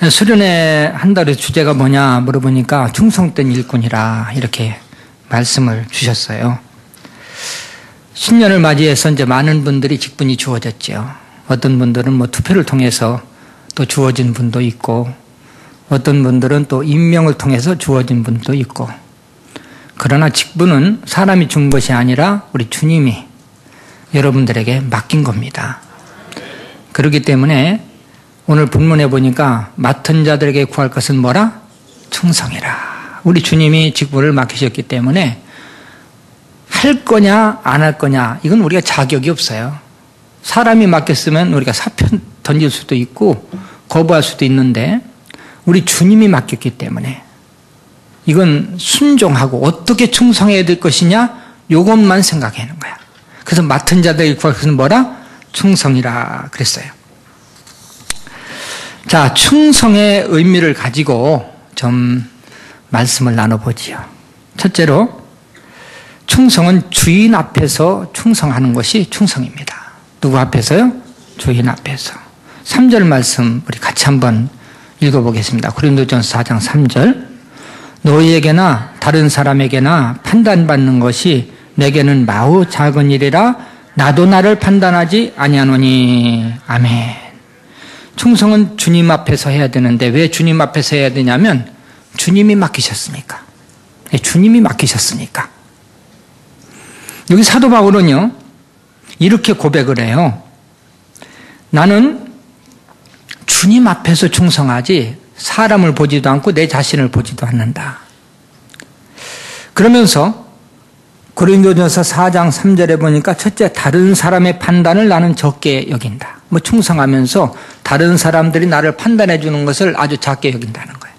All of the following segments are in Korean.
수련회 한 달의 주제가 뭐냐 물어보니까 충성된 일꾼이라 이렇게 말씀을 주셨어요. 신년을 맞이해서 이제 많은 분들이 직분이 주어졌죠. 어떤 분들은 뭐 투표를 통해서 또 주어진 분도 있고, 어떤 분들은 또 임명을 통해서 주어진 분도 있고, 그러나 직분은 사람이 준 것이 아니라 우리 주님이 여러분들에게 맡긴 겁니다. 그렇기 때문에 오늘 본문에 보니까 맡은 자들에게 구할 것은 뭐라? 충성이라. 우리 주님이 직분을 맡기셨기 때문에 할 거냐 안 할 거냐 이건 우리가 자격이 없어요. 사람이 맡겼으면 우리가 사표 던질 수도 있고 거부할 수도 있는데 우리 주님이 맡겼기 때문에 이건 순종하고 어떻게 충성해야 될 것이냐 이것만 생각하는 거야. 그래서 맡은 자들에게 구할 것은 뭐라? 충성이라 그랬어요. 자, 충성의 의미를 가지고 좀 말씀을 나눠보지요. 첫째로 충성은 주인 앞에서 충성하는 것이 충성입니다. 누구 앞에서요? 주인 앞에서. 3절 말씀 우리 같이 한번 읽어보겠습니다. 고린도전서 4장 3절. 너희에게나 다른 사람에게나 판단받는 것이 내게는 마우 작은 일이라 나도 나를 판단하지 아니하노니. 아멘. 충성은 주님 앞에서 해야 되는데 왜 주님 앞에서 해야 되냐면 주님이 맡기셨으니까. 주님이 맡기셨으니까. 여기 사도 바울은요 이렇게 고백을 해요. 나는 주님 앞에서 충성하지 사람을 보지도 않고 내 자신을 보지도 않는다. 그러면서 고린도전서 4장 3절에 보니까 첫째, 다른 사람의 판단을 나는 적게 여긴다. 뭐 충성하면서 다른 사람들이 나를 판단해 주는 것을 아주 작게 여긴다는 거예요.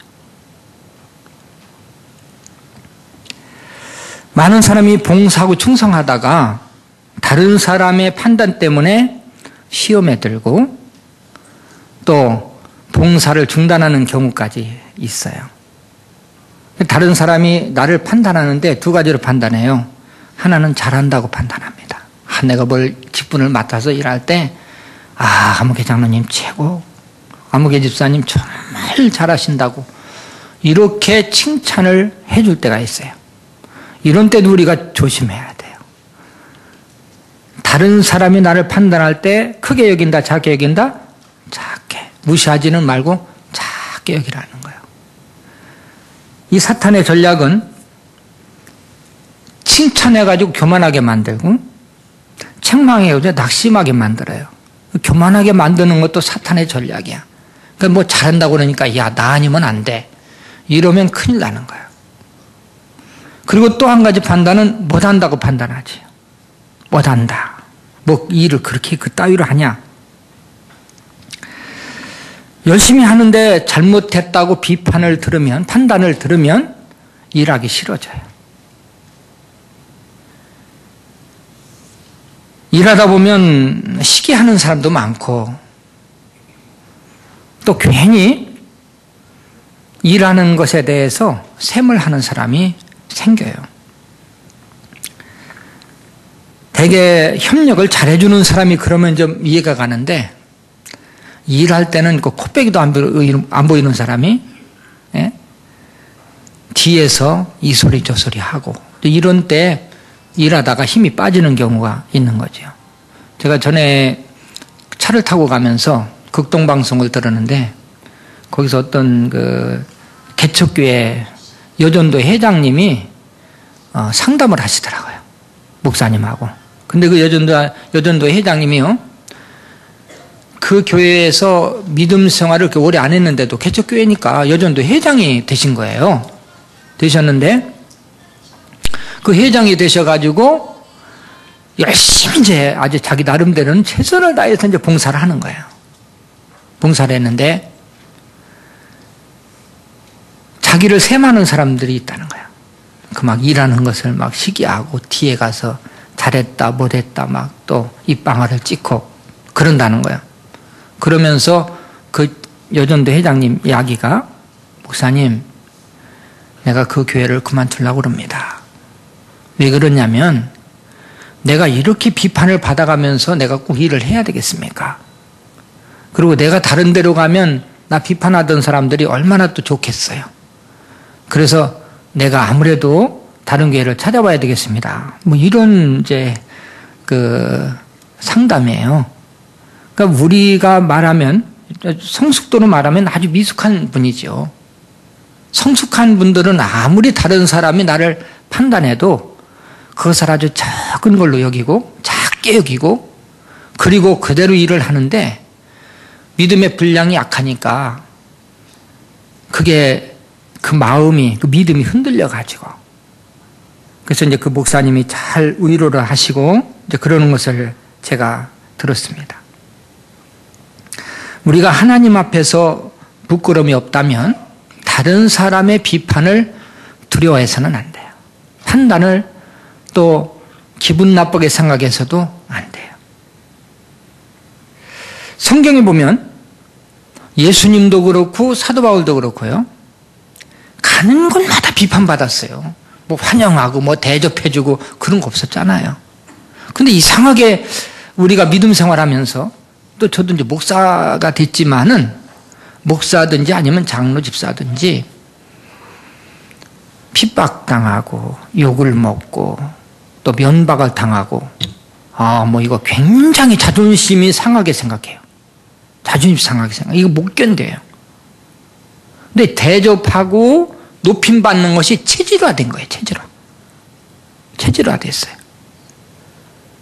많은 사람이 봉사하고 충성하다가 다른 사람의 판단 때문에 시험에 들고 또 봉사를 중단하는 경우까지 있어요. 다른 사람이 나를 판단하는데 두 가지로 판단해요. 하나는 잘한다고 판단합니다. 내가 뭘 직분을 맡아서 일할 때 아무개 장로님 최고, 아무개 집사님 정말 잘하신다고 이렇게 칭찬을 해줄 때가 있어요. 이런 때도 우리가 조심해야 돼요. 다른 사람이 나를 판단할 때 크게 여긴다, 작게 여긴다? 작게. 무시하지는 말고 작게 여기라는 거예요. 이 사탄의 전략은 칭찬해가지고 교만하게 만들고 책망해가지고 낙심하게 만들어요. 교만하게 만드는 것도 사탄의 전략이야. 그러니까 뭐 잘한다고 그러니까 야, 나 아니면 안 돼. 이러면 큰일 나는 거예요. 그리고 또 한 가지 판단은 못한다고 판단하지. 못한다. 뭐 일을 그렇게 그따위로 하냐. 열심히 하는데 잘못했다고 비판을 들으면, 판단을 들으면 일하기 싫어져요. 일하다 보면 시기하는 사람도 많고 또 괜히 일하는 것에 대해서 샘을 하는 사람이 생겨요. 되게 협력을 잘해주는 사람이 그러면 좀 이해가 가는데 일할 때는 그 코빼기도 안 보이는 사람이 뒤에서 이 소리 저 소리 하고 이런 때 일하다가 힘이 빠지는 경우가 있는 거죠. 제가 전에 차를 타고 가면서 극동방송을 들었는데 거기서 어떤 그 개척교회 여전도 회장님이 상담을 하시더라고요. 목사님하고. 근데 그 여전도 회장님이요. 그 교회에서 믿음 생활을 그렇게 오래 안 했는데도 개척교회니까 여전도 회장이 되신 거예요. 되셨는데 그 회장이 되셔가지고 열심히 이제 아주 자기 나름대로는 최선을 다해서 이제 봉사를 하는 거예요. 봉사를 했는데 자기를 셈하는 사람들이 있다는 거예요. 그 막 일하는 것을 막 시기하고 뒤에 가서 잘했다 못했다 막 또 입방아를 찍고 그런다는 거예요. 그러면서 그 여전도 회장님 이야기가 목사님 내가 그 교회를 그만두려고 그럽니다. 왜 그러냐면 내가 이렇게 비판을 받아가면서 내가 꼭 일을 해야 되겠습니까? 그리고 내가 다른 데로 가면 나 비판하던 사람들이 얼마나 또 좋겠어요. 그래서 내가 아무래도 다른 교회를 찾아봐야 되겠습니다. 뭐 이런 이제 그 상담이에요. 그러니까 우리가 말하면 성숙도로 말하면 아주 미숙한 분이죠. 성숙한 분들은 아무리 다른 사람이 나를 판단해도 그것을 아주 작은 걸로 여기고 작게 여기고 그리고 그대로 일을 하는데 믿음의 분량이 약하니까 그게 그 마음이 그 믿음이 흔들려 가지고 그래서 이제 그 목사님이 잘 위로를 하시고 이제 그러는 것을 제가 들었습니다. 우리가 하나님 앞에서 부끄러움이 없다면 다른 사람의 비판을 두려워해서는 안 돼요. 판단을 또 기분 나쁘게 생각해서도 안 돼요. 성경에 보면 예수님도 그렇고 사도 바울도 그렇고요. 가는 곳마다 비판받았어요. 뭐 환영하고 뭐 대접해주고 그런 거 없었잖아요. 근데 이상하게 우리가 믿음 생활하면서 또 저도 이제 목사가 됐지만은 목사든지 아니면 장로 집사든지 핍박당하고 욕을 먹고 또 면박을 당하고 뭐 이거 굉장히 자존심이 상하게 생각해요. 자존심 상하게 생각해요. 이거 못 견뎌요. 근데 대접하고 높임받는 것이 체질화된 거예요. 체질화됐어요.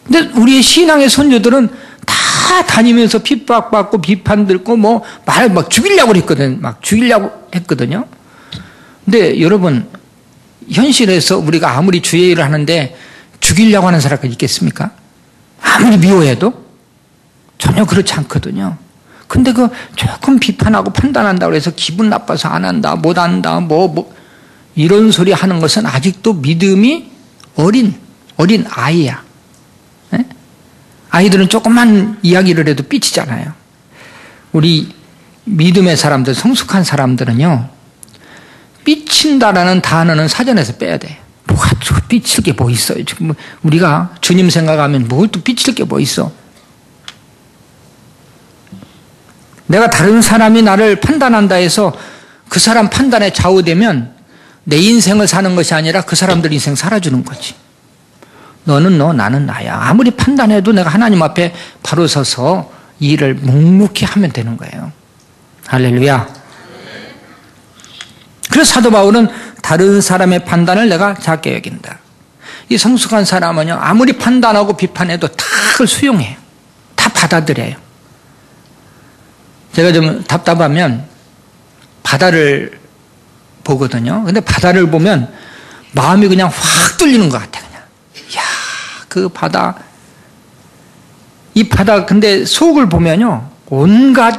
근데 우리의 신앙의 선조들은 다 다니면서 핍박받고 비판 듣고 뭐 말 막 죽이려고 했거든. 막 죽이려고 했거든요. 근데 여러분 현실에서 우리가 아무리 주의 일을 하는데 죽이려고 하는 사람이 있겠습니까? 아무리 미워해도 전혀 그렇지 않거든요. 근데 그 조금 비판하고 판단한다고 해서 기분 나빠서 안 한다, 못 한다, 뭐 이런 소리 하는 것은 아직도 믿음이 어린 아이야. 네? 아이들은 조금만 이야기를 해도 삐치잖아요. 우리 믿음의 사람들, 성숙한 사람들은요, 삐친다라는 단어는 사전에서 빼야 돼. 뭐가 또 삐칠 게 뭐 있어요. 지금 우리가 주님 생각하면 뭘 또 삐칠 게 뭐 있어. 내가 다른 사람이 나를 판단한다 해서 그 사람 판단에 좌우되면 내 인생을 사는 것이 아니라 그 사람들 인생 살아주는 거지. 너는 너, 나는 나야. 아무리 판단해도 내가 하나님 앞에 바로 서서 이 일을 묵묵히 하면 되는 거예요. 할렐루야. 그래서 사도 바울은 다른 사람의 판단을 내가 작게 여긴다. 이 성숙한 사람은요, 아무리 판단하고 비판해도 다 그걸 수용해요. 다 받아들여요. 제가 좀 답답하면 바다를 보거든요. 근데 바다를 보면 마음이 그냥 확 뚫리는 것 같아요. 그냥. 이야, 그 바다. 이 바다, 근데 속을 보면요. 온갖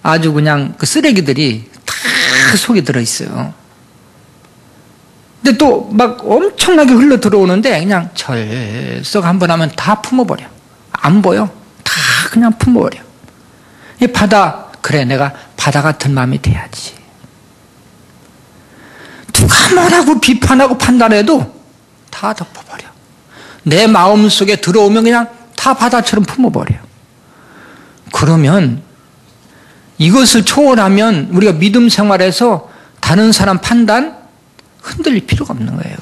아주 그냥 그 쓰레기들이 다 속에 들어있어요. 근데 또 막 엄청나게 흘러 들어오는데 그냥 철썩 한번 하면 다 품어버려. 안 보여. 다 그냥 품어버려. 이 바다, 그래, 내가 바다 같은 마음이 돼야지. 누가 뭐라고 비판하고 판단해도 다 덮어버려. 내 마음 속에 들어오면 그냥 다 바다처럼 품어버려. 그러면 이것을 초월하면 우리가 믿음 생활에서 다른 사람 판단 흔들릴 필요가 없는 거예요.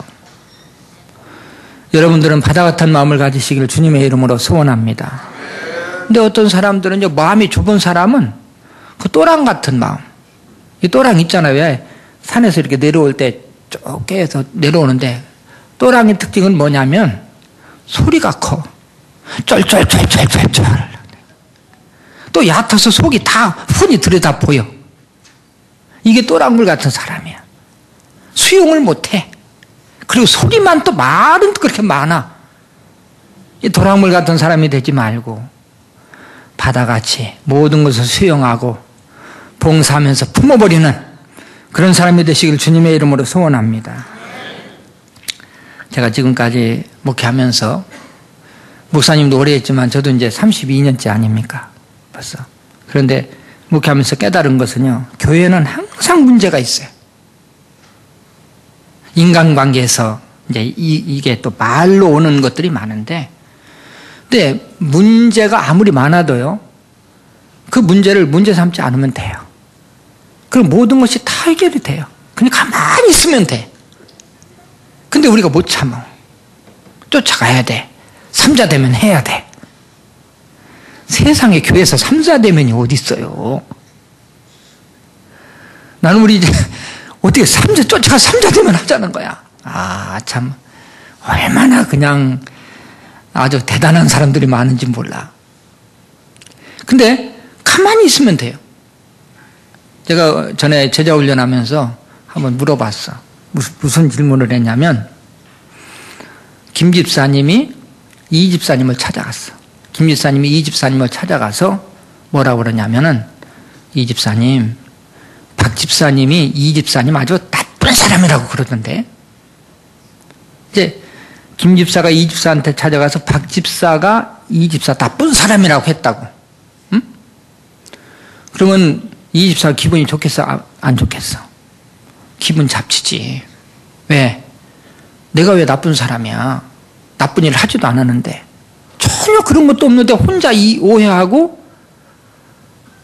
여러분들은 바다 같은 마음을 가지시기를 주님의 이름으로 소원합니다. 근데 어떤 사람들은 마음이 좁은 사람은 그 또랑 같은 마음. 이 또랑 있잖아요. 왜? 산에서 이렇게 내려올 때 좁게 해서 내려오는데 또랑의 특징은 뭐냐면 소리가 커. 쩔쩔쩔쩔쩔쩔. 또 얕아서 속이 다 훤히 들여다 보여. 이게 또랑물 같은 사람이야. 수용을 못해. 그리고 소리만 또 말은 그렇게 많아. 이 도랑물 같은 사람이 되지 말고 바다같이 모든 것을 수용하고 봉사하면서 품어버리는 그런 사람이 되시길 주님의 이름으로 소원합니다. 제가 지금까지 목회하면서 목사님도 오래 했지만 저도 이제 32년째 아닙니까? 벌써. 그런데 목회하면서 깨달은 것은요, 교회는 항상 문제가 있어요. 인간관계에서 이제 이게 또 말로 오는 것들이 많은데, 근데 문제가 아무리 많아도요, 그 문제를 문제 삼지 않으면 돼요. 그럼 모든 것이 다 해결이 돼요. 그냥 가만히 있으면 돼. 근데 우리가 못 참아. 쫓아가야 돼. 삼자대면 해야 돼. 세상에 교회에서 삼자대면이 어디 있어요? 나는 우리 이제 어떻게 쫓아가 삼자대면 하자는 거야. 참 얼마나 그냥 아주 대단한 사람들이 많은지 몰라. 근데 가만히 있으면 돼요. 제가 전에 제자 훈련하면서 한번 물어봤어. 무슨 질문을 했냐면, 김 집사님이 이 집사님을 찾아갔어. 김 집사님이 이 집사님을 찾아가서 뭐라고 그러냐면은, 이 집사님, 박 집사님이 이 집사님 아주 나쁜 사람이라고 그러던데. 이제 김 집사가 이 집사한테 찾아가서 박 집사가 이 집사 나쁜 사람이라고 했다고. 응? 그러면 이 집사가 기분이 좋겠어? 안 좋겠어? 기분 잡치지. 왜? 내가 왜 나쁜 사람이야? 나쁜 일을 하지도 않았는데. 전혀 그런 것도 없는데 혼자 오해하고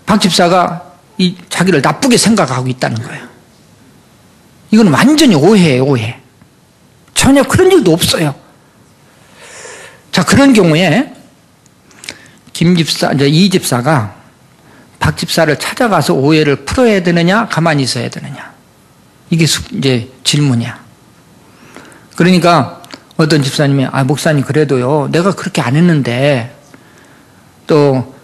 박 집사가 자기를 나쁘게 생각하고 있다는 거예요. 이건 완전히 오해예요, 오해. 전혀 그런 일도 없어요. 자, 그런 경우에 이 집사가 박 집사를 찾아가서 오해를 풀어야 되느냐, 가만히 있어야 되느냐. 이게 이제 질문이야. 그러니까 어떤 집사님이, 목사님 그래도요, 내가 그렇게 안 했는데 또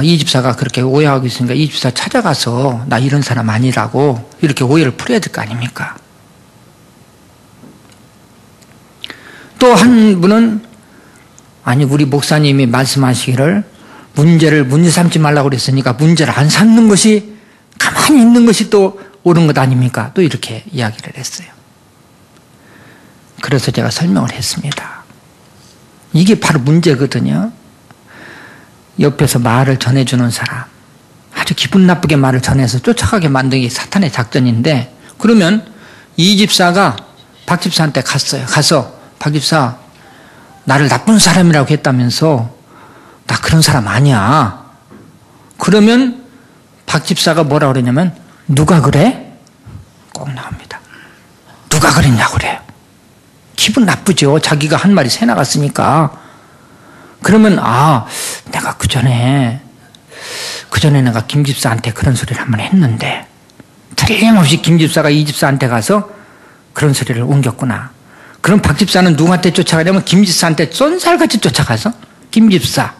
이 집사가 그렇게 오해하고 있으니까 이 집사 찾아가서 나 이런 사람 아니라고 이렇게 오해를 풀어야 될 거 아닙니까? 또 한 분은, 우리 목사님이 말씀하시기를 문제 삼지 말라고 그랬으니까 문제를 안 삼는 것이, 가만히 있는 것이 또 옳은 것 아닙니까? 또 이렇게 이야기를 했어요. 그래서 제가 설명을 했습니다. 이게 바로 문제거든요. 옆에서 말을 전해주는 사람, 아주 기분 나쁘게 말을 전해서 쫓아가게 만드는 게 사탄의 작전인데, 그러면 이 집사가 박 집사한테 갔어요. 가서 박 집사, 나를 나쁜 사람이라고 했다면서 나 그런 사람 아니야. 그러면 박 집사가 뭐라 그러냐면, 누가 그래? 꼭 나옵니다. 누가 그랬냐고 그래요. 기분 나쁘죠. 자기가 한 말이 새 나갔으니까. 그러면 내가 그전에 내가 김 집사한테 그런 소리를 한번 했는데 틀림없이 김 집사가 이 집사한테 가서 그런 소리를 옮겼구나. 그럼 박 집사는 누구한테 쫓아가냐면 김 집사한테 쏜살같이 쫓아가서, 김 집사,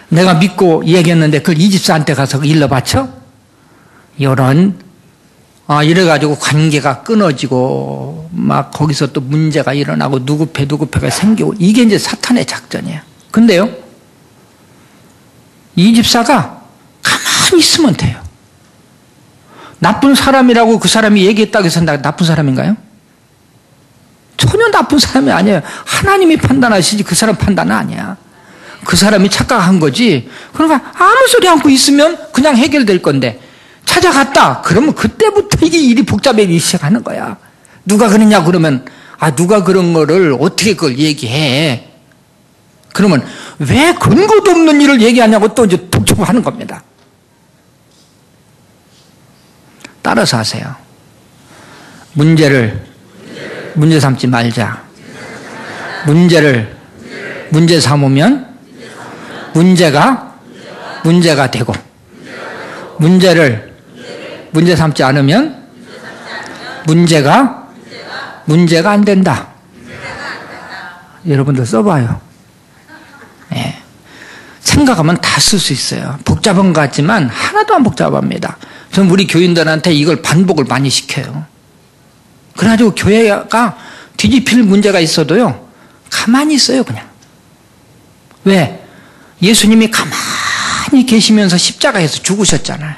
내가 믿고 얘기했는데 그걸 이 집사한테 가서 일러 바쳐? 이래가지고 관계가 끊어지고 막 거기서 또 문제가 일어나고 누구패가 생기고, 이게 이제 사탄의 작전이에요. 근데요, 이 집사가 가만히 있으면 돼요. 나쁜 사람이라고 그 사람이 얘기했다고 해서 나쁜 사람인가요? 전혀 나쁜 사람이 아니에요. 하나님이 판단하시지 그 사람 판단은 아니야. 그 사람이 착각한 거지. 그러니까 아무 소리 않고 있으면 그냥 해결될 건데, 찾아갔다 그러면 그때부터 이게 일이 복잡해지기 시작하는 거야. 누가 그러냐 그러면, 누가 그런 거를 어떻게 그걸 얘기해. 그러면 왜 근거도 없는 일을 얘기하냐고 또 이제 독촉하는 겁니다. 따라서 하세요. 문제 삼지 말자. 문제 삼으면 문제가 되고, 문제 삼지 않으면 문제가 안 된다. 여러분들 써봐요. 네. 생각하면 다 쓸 수 있어요. 복잡한 것 같지만 하나도 안 복잡합니다. 저는 우리 교인들한테 이걸 반복을 많이 시켜요. 그래가지고 교회가 뒤집힐 문제가 있어도요, 가만히 있어요, 그냥. 왜? 예수님이 가만히 계시면서 십자가에서 죽으셨잖아요.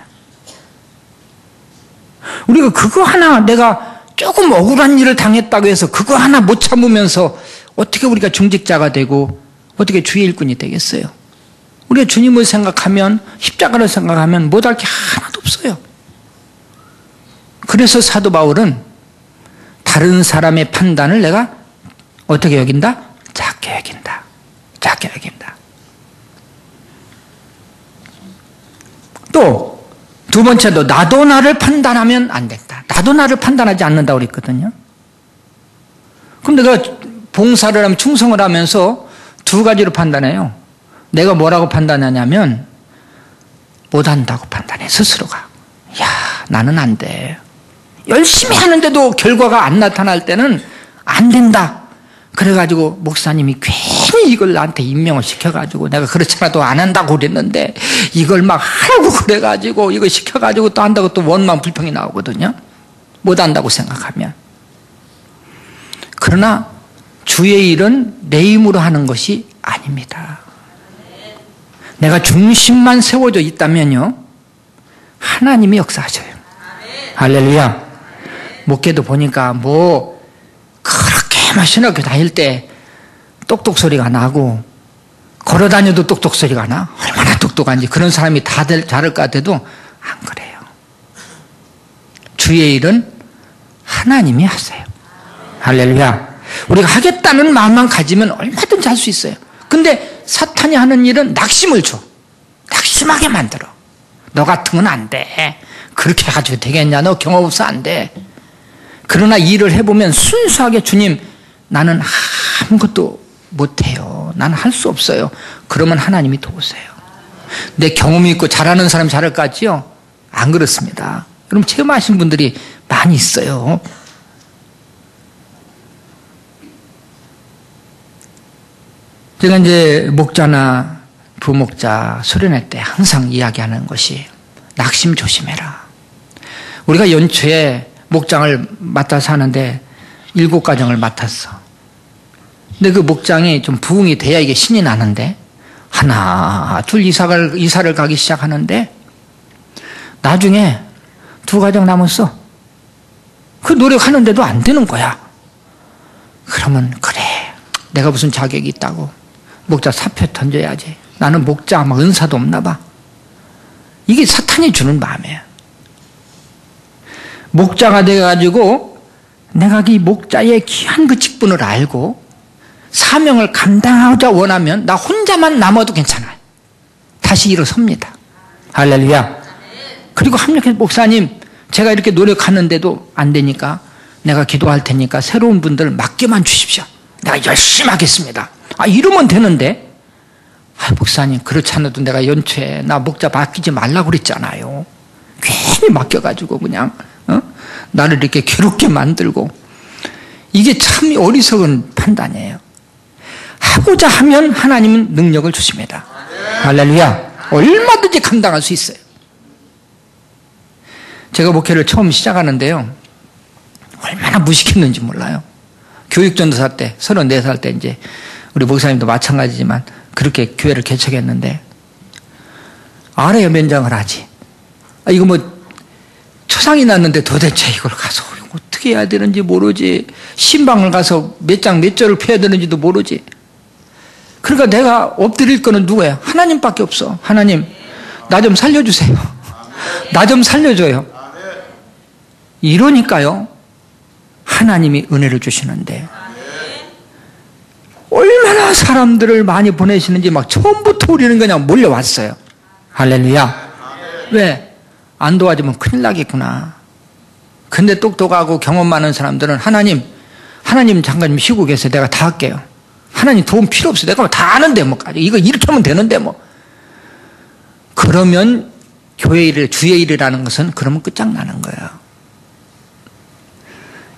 우리가 그거 하나, 내가 조금 억울한 일을 당했다고 해서 그거 하나 못 참으면서 어떻게 우리가 중직자가 되고 어떻게 주의 일꾼이 되겠어요? 우리가 주님을 생각하면, 십자가를 생각하면 못할 게 하나도 없어요. 그래서 사도 바울은 다른 사람의 판단을 내가 어떻게 여긴다? 작게 여긴다. 작게 여긴다. 또 두 번째도 나도 나를 판단하면 안 된다. 나도 나를 판단하지 않는다고 그랬거든요. 그럼 내가 봉사를 하면 충성을 하면서 두 가지로 판단해요. 내가 뭐라고 판단하냐면 못한다고 판단해, 스스로가. 야, 나는 안 돼. 열심히 하는데도 결과가 안 나타날 때는 안 된다. 그래가지고 목사님이 괜히 이걸 나한테 임명을 시켜가지고 내가 그렇잖아도 안 한다고 그랬는데 이걸 막 하라고 그래가지고 이거 시켜가지고 또 한다고 또 원망 불평이 나오거든요. 못한다고 생각하면. 그러나 주의 일은 내 힘으로 하는 것이 아닙니다. 내가 중심만 세워져 있다면요, 하나님이 역사하셔요. 할렐루야. 목회도 보니까 뭐 그렇게 막 신학교 다닐 때 똑똑 소리가 나고 걸어 다녀도 똑똑 소리가 나. 얼마나 똑똑한지. 그런 사람이 다들 잘할 것 같아도 안 그래요. 주의 일은 하나님이 하세요. 할렐루야. 우리가 하겠다는 마음만 가지면 얼마든지 할 수 있어요. 근데 사탄이 하는 일은 낙심을 줘. 낙심하게 만들어. 너 같은 건 안 돼. 그렇게 해가지고 되겠냐. 너 경험 없어 안 돼. 그러나 일을 해보면 순수하게 주님, 나는 아무것도 못해요. 나는 할 수 없어요. 그러면 하나님이 도우세요. 내 경험이 있고 잘하는 사람이 잘할 것 같지요? 안 그렇습니다. 여러분 체험하신 분들이 많이 있어요. 제가 이제 목자나 부목자 수련회 때 항상 이야기하는 것이 낙심 조심해라. 우리가 연초에 목장을 맡아서 하는데 7가정을 맡았어. 근데 그 목장이 좀 부흥이 돼야 이게 신이 나는데 하나 둘 이사를 가기 시작하는데 나중에 2가정 남았어. 그 노력하는데도 안 되는 거야. 그러면 그래, 내가 무슨 자격이 있다고 목자 사표 던져야지. 나는 목자 막 은사도 없나 봐. 이게 사탄이 주는 마음이에요. 목자가 돼가지고 내가 이 목자의 귀한 그 직분을 알고 사명을 감당하고자 원하면 나 혼자만 남아도 괜찮아요. 다시 일어섭니다. 할렐루야. 그리고 합력해서 목사님, 제가 이렇게 노력하는데도 안 되니까 내가 기도할 테니까 새로운 분들 맡겨만 주십시오. 내가 열심히 하겠습니다. 이러면 되는데, 목사님, 그렇지 않아도 내가 연초에 나 목자 맡기지 말라고 그랬잖아요. 괜히 맡겨가지고 그냥 나를 이렇게 괴롭게 만들고. 이게 참 어리석은 판단이에요. 하고자 하면 하나님은 능력을 주십니다. 할렐루야. 얼마든지 감당할 수 있어요. 제가 목회를 처음 시작하는데요, 얼마나 무식했는지 몰라요. 교육전도사 때 34살 때 이제 우리 목사님도 마찬가지지만 그렇게 교회를 개척했는데 아래 연변장을 하지. 이거 뭐 초상이 났는데 도대체 이걸 가서 어떻게 해야 되는지 모르지. 신방을 가서 몇 장 몇 절을 펴야 되는지도 모르지. 그러니까 내가 엎드릴 거는 누구야? 하나님밖에 없어. 하나님, 나 좀 살려주세요. 나 좀 살려줘요. 이러니까요, 하나님이 은혜를 주시는데 얼마나 사람들을 많이 보내시는지 막 처음부터 우리는 그냥 몰려왔어요. 할렐루야. 왜? 안 도와주면 큰일 나겠구나. 근데 똑똑하고 경험 많은 사람들은 하나님 잠깐 좀 쉬고 계세요. 내가 다 할게요. 하나님 도움 필요 없어요. 내가 다 아는데 뭐 이거 이렇게 하면 되는데 뭐. 그러면 교회 일, 주의 일이라는 것은 그러면 끝장나는 거예요.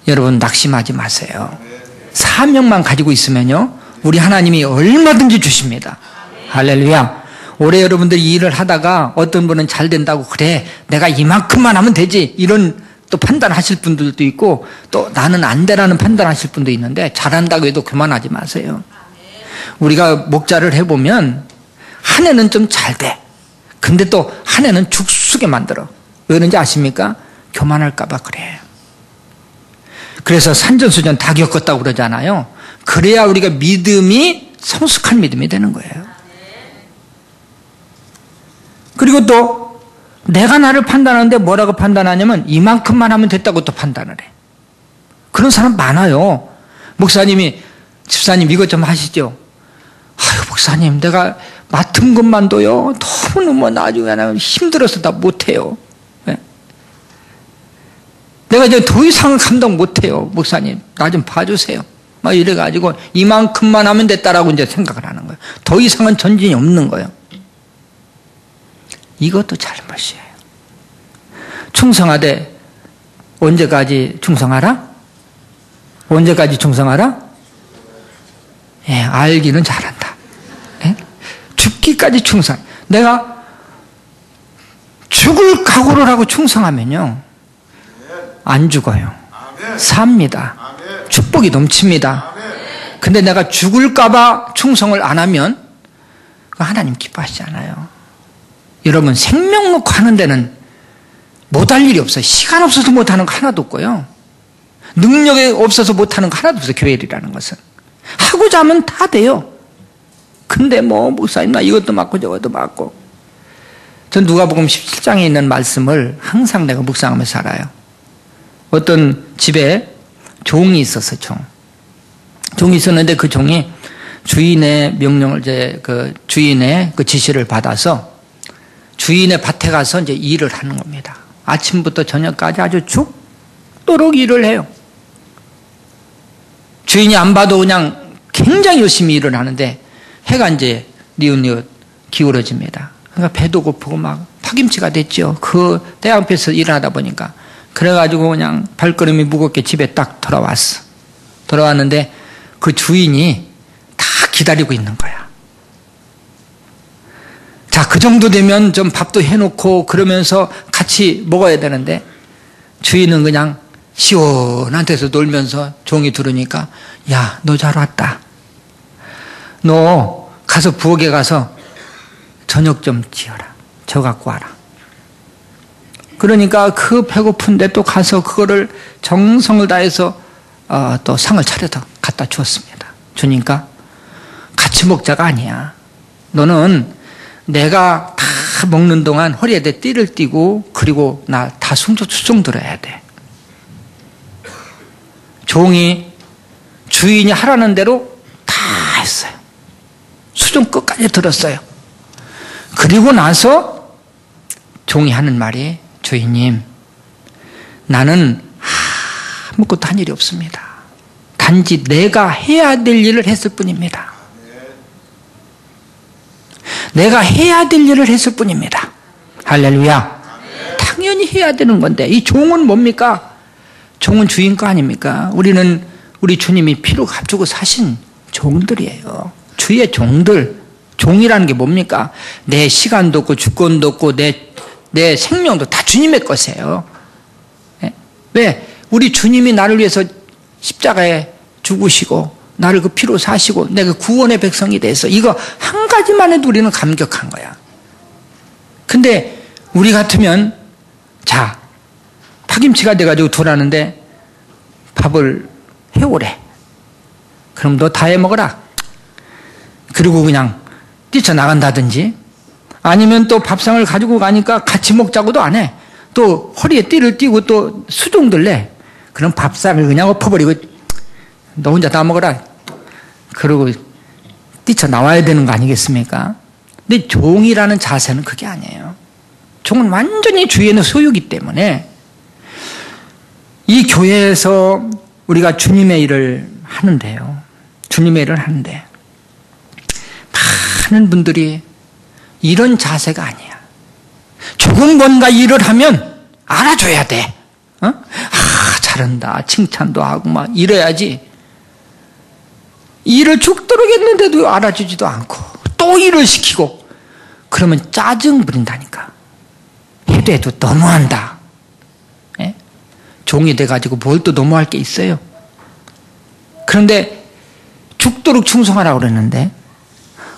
여러분 낙심하지 마세요. 사명만 가지고 있으면요, 우리 하나님이 얼마든지 주십니다. 할렐루야. 올해 여러분들 이 일을 하다가 어떤 분은 잘 된다고, 그래 내가 이만큼만 하면 되지, 이런 또 판단하실 분들도 있고, 또 나는 안 되라는 판단하실 분도 있는데, 잘한다고 해도 그만하지 마세요. 우리가 목자를 해보면 한 해는 좀 잘 돼. 근데 또 한 해는 죽쓰게 만들어. 왜 그런지 아십니까? 교만할까 봐 그래. 그래서 산전수전 다 겪었다고 그러잖아요. 그래야 우리가 믿음이 성숙한 믿음이 되는 거예요. 그리고 또 내가 나를 판단하는데 뭐라고 판단하냐면 이만큼만 하면 됐다고 또 판단을 해. 그런 사람 많아요. 목사님이, 집사님 이것 좀 하시죠. 아유 목사님, 내가 맡은 것만도요 너무너무 나중에 힘들어서 다 못해요. 내가 이제 더 이상은 감당 못해요. 목사님, 나 좀 봐주세요. 막 이래가지고 이만큼만 하면 됐다라고 이제 생각을 하는 거예요. 더 이상은 전진이 없는 거예요. 이것도 잘못이에요. 충성하되 언제까지 충성하라? 언제까지 충성하라? 예, 알기는 잘한다. 예? 죽기까지 충성. 내가 죽을 각오를 하고 충성하면요, 안 죽어요. 삽니다. 축복이 넘칩니다. 근데 내가 죽을까봐 충성을 안 하면 하나님 기뻐하시지 않아요. 여러분, 생명 놓고 하는 데는 못할 일이 없어요. 시간 없어서 못하는 거 하나도 없고요. 능력이 없어서 못하는 거 하나도 없어요. 교회 일이라는 것은. 하고자 하면 다 돼요. 근데 뭐 목사님 나 이것도 맞고 저것도 맞고. 전 누가복음 17장에 있는 말씀을 항상 내가 묵상하면서 살아요. 어떤 집에 종이 있었어요. 종이 있었는데 그 종이 주인의 명령을 이제 그 주인의 그 지시를 받아서 주인의 밭에 가서 이제 일을 하는 겁니다. 아침부터 저녁까지 아주 죽도록 일을 해요. 주인이 안 봐도 그냥 굉장히 열심히 일을 하는데 해가 이제 니웃니웃 기울어집니다. 그러니까 배도 고프고 막 파김치가 됐죠. 그 태양볕에서 일하다 보니까. 그래가지고 그냥 발걸음이 무겁게 집에 딱 돌아왔어. 돌아왔는데 그 주인이 다 기다리고 있는 거야. 자, 그 정도 되면 좀 밥도 해놓고 그러면서 같이 먹어야 되는데 주인은 그냥 시원한 데서 놀면서 종이 들으니까 야, 너 잘 왔다. 너 가서 부엌에 가서 저녁 좀 지어라. 저 갖고 와라. 그러니까 그 배고픈데 또 가서 그거를 정성을 다해서 또 상을 차려서 갖다 주었습니다. 주니까 같이 먹자가 아니야. 너는 내가 다 먹는 동안 허리에 내 띠를 띠고 그리고 나 다 수종 들어야 돼. 종이 주인이 하라는 대로 다 했어요. 수종 끝까지 들었어요. 그리고 나서 종이 하는 말이 주인님, 나는 아무것도 한 일이 없습니다. 단지 내가 해야 될 일을 했을 뿐입니다. 내가 해야 될 일을 했을 뿐입니다. 할렐루야. 당연히 해야 되는 건데 이 종은 뭡니까? 종은 주인 거 아닙니까? 우리는 우리 주님이 피로 값주고 사신 종들이에요. 주의 종들. 종이라는 게 뭡니까? 내 시간도 없고 주권도 없고 내 생명도 다 주님의 것이에요. 왜? 우리 주님이 나를 위해서 십자가에 죽으시고 나를 그 피로 사시고 내가 구원의 백성이 돼서 이거 한 가지만 해도 우리는 감격한 거야. 근데 우리 같으면 자, 파김치가 돼가지고 돌아는데 밥을 해오래. 그럼 너 다 해먹어라. 그리고 그냥 뛰쳐나간다든지 아니면 또 밥상을 가지고 가니까 같이 먹자고도 안 해. 또 허리에 띠를 띠고 또 수종들 내. 그럼 밥상을 그냥 엎어버리고 너 혼자 다 먹어라. 그러고 뛰쳐나와야 되는 거 아니겠습니까? 근데 종이라는 자세는 그게 아니에요. 종은 완전히 주인의 소유이기 때문에 이 교회에서 우리가 주님의 일을 하는데요. 주님의 일을 하는데 많은 분들이 이런 자세가 아니야. 조금 뭔가 일을 하면 알아줘야 돼. 잘한다. 칭찬도 하고 막 이래야지. 일을 죽도록 했는데도 알아주지도 않고 또 일을 시키고 그러면 짜증 부린다니까. 해도 너무한다. 예? 종이 돼가지고 뭘 또 너무할 게 있어요. 그런데 죽도록 충성하라고 그랬는데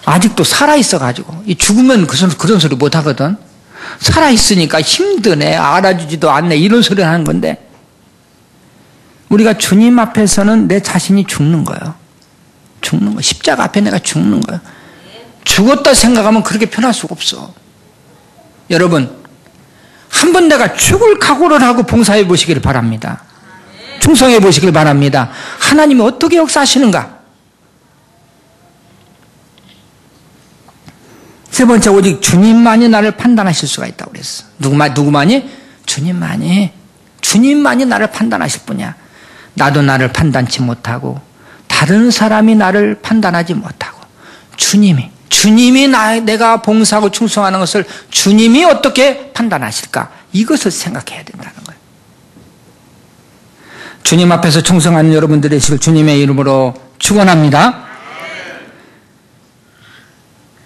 아직도 살아있어가지고 죽으면 그런 소리 못하거든. 살아있으니까 힘드네, 알아주지도 않네 이런 소리 하는 건데 우리가 주님 앞에서는 내 자신이 죽는 거예요. 죽는 거. 십자가 앞에 내가 죽는 거예요. 죽었다 생각하면 그렇게 편할 수가 없어. 여러분, 한번 내가 죽을 각오를 하고 봉사해 보시기를 바랍니다. 충성해 보시길 바랍니다. 하나님이 어떻게 역사하시는가? 세 번째, 오직 주님만이 나를 판단하실 수가 있다고 그랬어. 누구만이? 주님만이. 주님만이 나를 판단하실 분이야. 나도 나를 판단치 못하고 다른 사람이 나를 판단하지 못하고 주님이 내가 봉사하고 충성하는 것을 주님이 어떻게 판단하실까? 이것을 생각해야 된다는 거예요. 주님 앞에서 충성하는 여러분들 되시길 주님의 이름으로 축원합니다.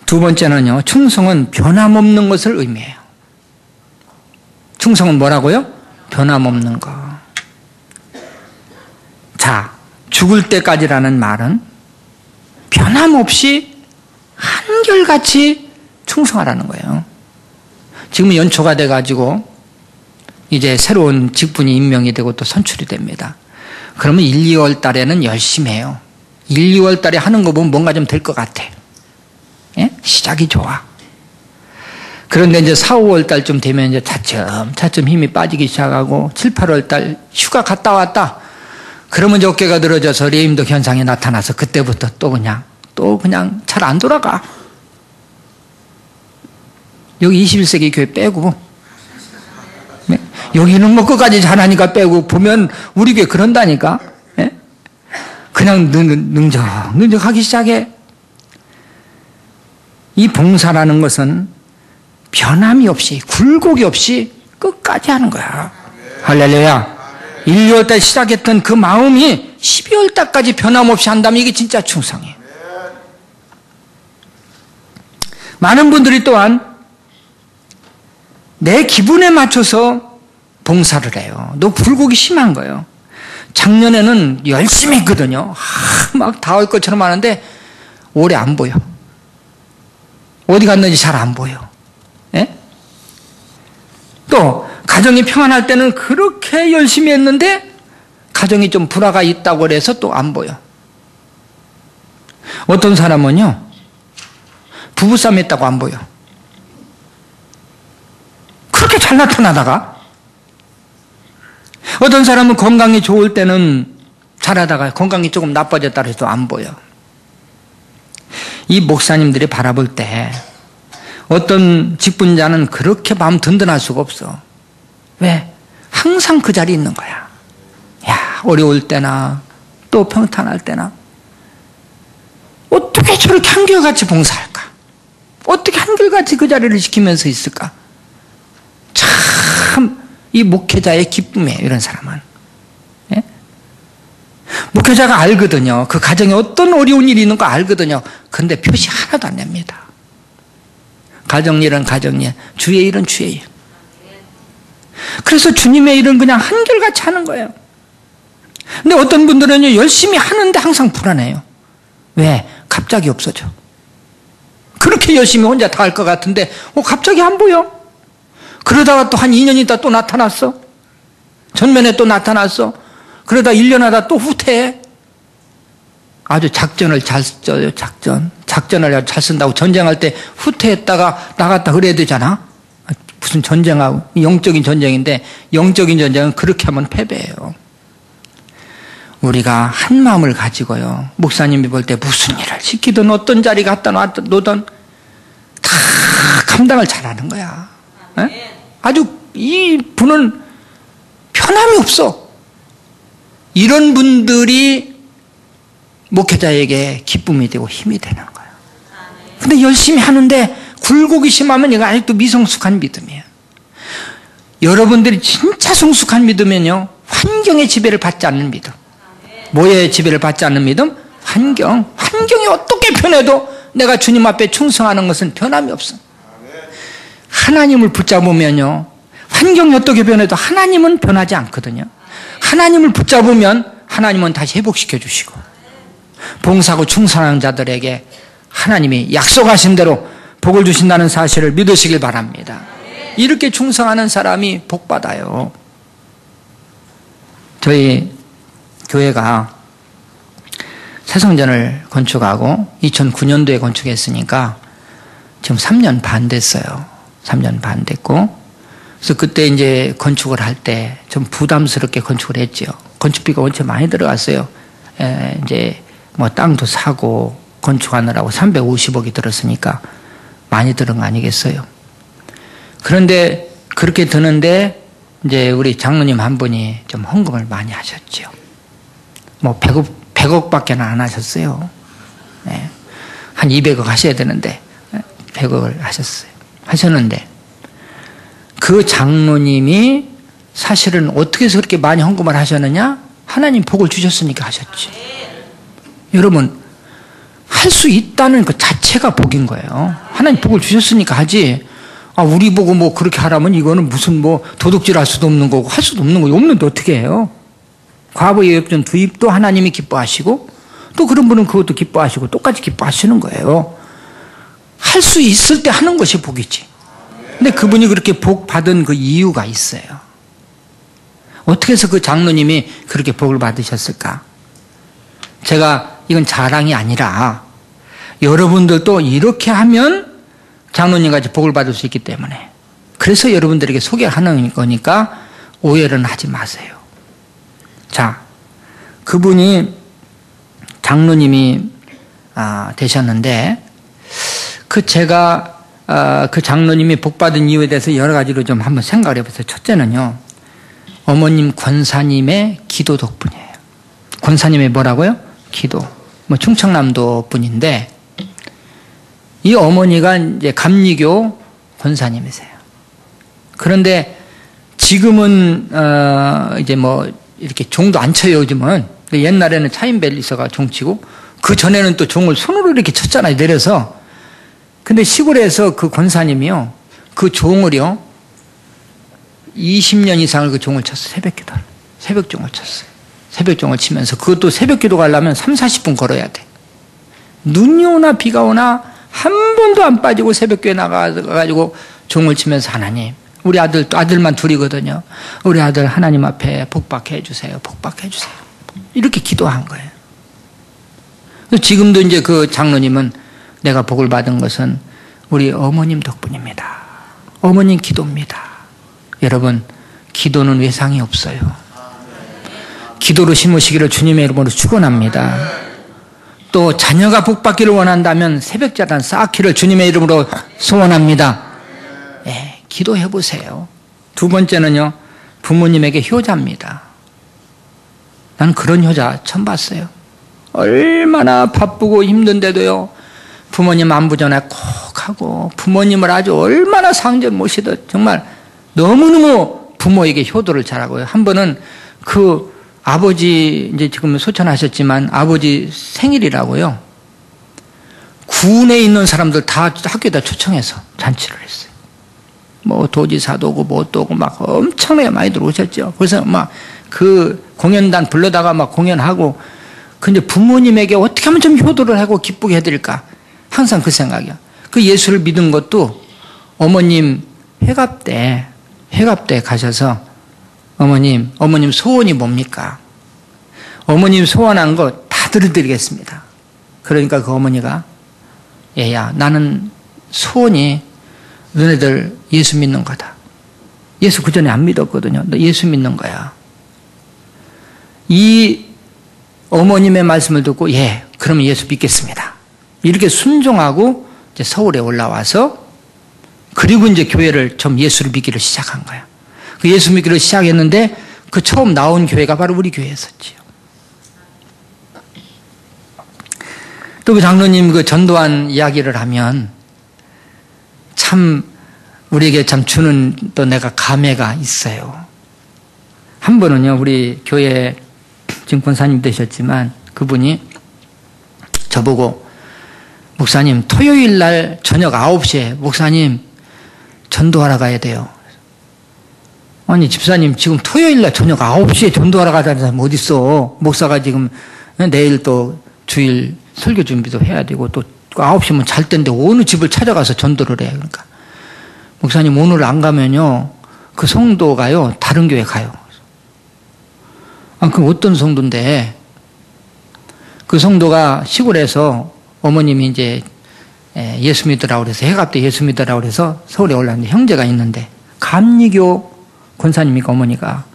두 번째는요, 충성은 변함없는 것을 의미해요. 충성은 뭐라고요? 변함없는 것. 자, 죽을 때까지라는 말은 변함없이 한결같이 충성하라는 거예요. 지금 연초가 돼가지고 이제 새로운 직분이 임명이 되고 또 선출이 됩니다. 그러면 1, 2월 달에는 열심히 해요. 1, 2월 달에 하는 거 보면 뭔가 좀 될 것 같아. 예? 시작이 좋아. 그런데 이제 4, 5월 달쯤 되면 이제 차츰 힘이 빠지기 시작하고 7, 8월 달 휴가 갔다 왔다. 그러면 이제 어깨가 늘어져서 레임덕 현상이 나타나서 그때부터 또 그냥 잘 안 돌아가. 여기 21세기 교회 빼고, 네? 여기는 뭐 끝까지 잘하니까 빼고 보면 우리 교회 그런다니까. 네? 그냥 능적하기 시작해. 이 봉사라는 것은 변함이 없이 굴곡이 없이 끝까지 하는 거야. 할렐루야. 1, 2월 달 시작했던 그 마음이 12월 달까지 변함없이 한다면 이게 진짜 충성이에요. 많은 분들이 또한 내 기분에 맞춰서 봉사를 해요. 너무 굴곡이 심한 거예요. 작년에는 열심히 했거든요. 막 다 할 것처럼 하는데 올해 안 보여. 어디 갔는지 잘 안 보여. 예? 또 가정이 평안할 때는 그렇게 열심히 했는데 가정이 좀 불화가 있다고 해서 또 안 보여. 어떤 사람은요, 부부싸움 했다고 안 보여. 그렇게 잘 나타나다가, 어떤 사람은 건강이 좋을 때는 잘하다가 건강이 조금 나빠졌다 해도 안 보여. 이 목사님들이 바라볼 때 어떤 직분자는 그렇게 마음 든든할 수가 없어. 왜? 항상 그 자리에 있는 거야. 야, 어려울 때나 또 평탄할 때나 어떻게 저렇게 한결같이 봉사할까? 어떻게 한결같이 그 자리를 지키면서 있을까? 참 이 목회자의 기쁨이에요, 이런 사람은. 예? 목회자가 알거든요. 그 가정에 어떤 어려운 일이 있는 거 알거든요. 근데 표시 하나도 안 냅니다. 가정일은 가정일, 주의 일은 주의 일. 그래서 주님의 일은 그냥 한결같이 하는 거예요. 근데 어떤 분들은요, 열심히 하는데 항상 불안해요. 왜? 갑자기 없어져. 그렇게 열심히 혼자 다 할 것 같은데 갑자기 안 보여. 그러다가 또 한 2년 있다 또 나타났어. 전면에 또 나타났어. 그러다 1년 하다 또 후퇴해. 아주 작전을 잘 써요. 작전을 아주 잘 쓴다고. 전쟁할 때 후퇴했다가 나갔다 그래야 되잖아. 무슨 전쟁하고, 영적인 전쟁인데 영적인 전쟁은 그렇게 하면 패배해요. 우리가 한 마음을 가지고요, 목사님이 볼 때 무슨 일을 시키든 어떤 자리 갖다 놓든 다 감당을 잘하는 거야. 에? 아주 이 분은 편함이 없어. 이런 분들이 목회자에게 기쁨이 되고 힘이 되는 거예요. 근데 열심히 하는데 굴곡이 심하면 이거 아직도 미성숙한 믿음이에요. 여러분들이 진짜 성숙한 믿음은요, 환경의 지배를 받지 않는 믿음. 뭐의 지배를 받지 않는 믿음? 환경이 어떻게 변해도 내가 주님 앞에 충성하는 것은 변함이 없어. 하나님을 붙잡으면요, 환경이 어떻게 변해도 하나님은 변하지 않거든요. 하나님을 붙잡으면 하나님은 다시 회복시켜 주시고, 봉사하고 충성하는 자들에게 하나님이 약속하신 대로 복을 주신다는 사실을 믿으시길 바랍니다. 이렇게 충성하는 사람이 복받아요. 저희 교회가 새성전을 건축하고 2009년도에 건축했으니까 지금 3년 반 됐어요. 3년 반 됐고, 그래서 그때 이제 건축을 할 때 좀 부담스럽게 건축을 했죠. 건축비가 원체 많이 들어갔어요. 이제 뭐 땅도 사고 건축하느라고 350억이 들었으니까 많이 들은 거 아니겠어요. 그런데 그렇게 드는데 이제 우리 장로님 한 분이 좀 헌금을 많이 하셨죠. 뭐 100억밖에 안 하셨어요. 네. 한 200억 하셔야 되는데 100억을 하셨는데 그 장로님이 사실은 어떻게 해서 그렇게 많이 헌금을 하셨느냐? 하나님 복을 주셨으니까 하셨지. 여러분, 할 수 있다는 그 자체가 복인 거예요. 하나님 복을 주셨으니까 하지. 우리 보고 뭐 그렇게 하라면 이거는 무슨 뭐 도둑질 할 수도 없는 거고 할 수도 없는 거고 없는데 어떻게 해요? 과부의 역전 두입도 하나님이 기뻐하시고 또 그런 분은 그것도 기뻐하시고 똑같이 기뻐하시는 거예요. 할 수 있을 때 하는 것이 복이지. 근데 그분이 그렇게 복 받은 그 이유가 있어요. 어떻게 해서 그 장로님이 그렇게 복을 받으셨을까? 제가 이건 자랑이 아니라 여러분들도 이렇게 하면 장로님같이 복을 받을 수 있기 때문에 그래서 여러분들에게 소개하는 거니까 오해는 하지 마세요. 자, 그분이 장로님이 되셨는데 제가 그 장로님이 복 받은 이유에 대해서 여러 가지로 좀 한번 생각을 해보세요. 첫째는요, 어머님 권사님의 기도 덕분이에요. 권사님의 뭐라고요? 기도. 뭐 충청남도 분인데 이 어머니가 이제 감리교 권사님이세요. 그런데 지금은 이제 뭐 이렇게 종도 안 쳐요. 요즘은. 옛날에는 차인벨리서가 종치고 그 전에는 또 종을 손으로 이렇게 쳤잖아요. 내려서. 근데 시골에서 그 권사님이요, 그 종을요 20년 이상을 그 종을 쳤어요. 새벽기도를. 새벽종을 쳤어요. 새벽종을 치면서 그것도 새벽기도 가려면 30-40분 걸어야 돼. 눈이 오나 비가 오나 한 번도 안 빠지고 새벽교회 나가가지고 종을 치면서 하나님, 우리 아들만 둘이거든요. 우리 아들 하나님 앞에 복받게 해주세요. 복받게 해주세요. 이렇게 기도한 거예요. 지금도 이제 그 장로님은 내가 복을 받은 것은 우리 어머님 덕분입니다. 어머님 기도입니다. 여러분, 기도는 외상이 없어요. 기도로 심으시기를 주님의 이름으로 축원합니다. 또 자녀가 복받기를 원한다면 새벽자단 쌓기를 주님의 이름으로 소원합니다. 네, 기도해 보세요. 두 번째는요, 부모님에게 효자입니다. 난 그런 효자 처음 봤어요. 얼마나 바쁘고 힘든데도요, 부모님 안부 전화 꼭 하고 부모님을 아주 얼마나 상전 모시듯 정말 너무너무 부모에게 효도를 잘하고요. 한 번은 그 아버지, 이제 지금 소천하셨지만 아버지 생일이라고요, 군에 있는 사람들 다 학교에다 초청해서 잔치를 했어요. 뭐 도지사도 오고 뭣도 오고 막 엄청나게 많이 들어오셨죠. 그래서 막 그 공연단 불러다가 막 공연하고, 근데 부모님에게 어떻게 하면 좀 효도를 하고 기쁘게 해드릴까? 항상 그 생각이야. 그 예수를 믿은 것도 어머님 회갑 때 가셔서 어머님 소원이 뭡니까? 어머님 소원한 거 다 들어드리겠습니다. 그러니까 그 어머니가, 얘야, 나는 소원이 너네들 예수 믿는 거다. 예수 그 전에 안 믿었거든요. 너 예수 믿는 거야. 이 어머님의 말씀을 듣고, 예, 그러면 예수 믿겠습니다. 이렇게 순종하고 이제 서울에 올라와서, 그리고 이제 교회를 좀 예수를 믿기를 시작한 거야. 그 예수 믿기를 시작했는데 그 처음 나온 교회가 바로 우리 교회였었지요. 또 그 장로님 그 전도한 이야기를 하면 참 우리에게 참 주는 또 내가 감회가 있어요. 한 번은요, 우리 교회 증권사님 되셨지만 그분이 저보고, 목사님 토요일 날 저녁 9시에 목사님 전도하러 가야 돼요. 아니 집사님, 지금 토요일 날 저녁 9시에 전도하러 가자는 사람 어디 있어? 목사가 지금 내일 또 주일 설교 준비도 해야 되고 또 9시면 잘 때인데 어느 집을 찾아가서 전도를 해. 그러니까 목사님 오늘 안 가면요 그 성도가요 다른 교회 가요. 그럼 어떤 성도인데? 그 성도가 시골에서 어머님이 이제 예수 믿으라고 그래서 해갑 때 예수 믿으라고 그래서 서울에 올라왔는데, 형제가 있는데 감리교 권사님이니까 어머니가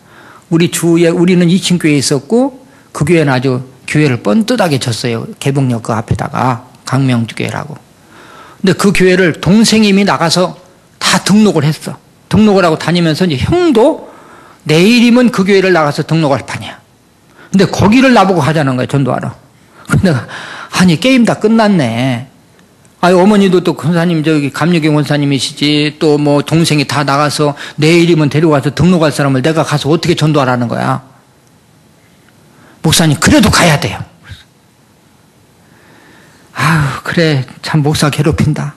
우리 주에, 우리는 2층 교회에 있었고 그 교회는 아주 교회를 뻔듯하게 졌어요. 개봉역 그 앞에다가 강명교회라고. 근데 그 교회를 동생님이 나가서 다 등록을 했어. 등록을 하고 다니면서 이제 형도 내일이면 그 교회를 나가서 등록할 판이야. 근데 거기를 나보고 가자는 거야, 전도하러. 근데 내가, 아니, 게임 다 끝났네. 아니, 어머니도 또 권사님, 저기, 감리교 권사님이시지, 또 뭐, 동생이 다 나가서 내일이면 데려가서 등록할 사람을 내가 가서 어떻게 전도하라는 거야. 목사님, 그래도 가야 돼요. 아유, 그래. 참 목사 괴롭힌다.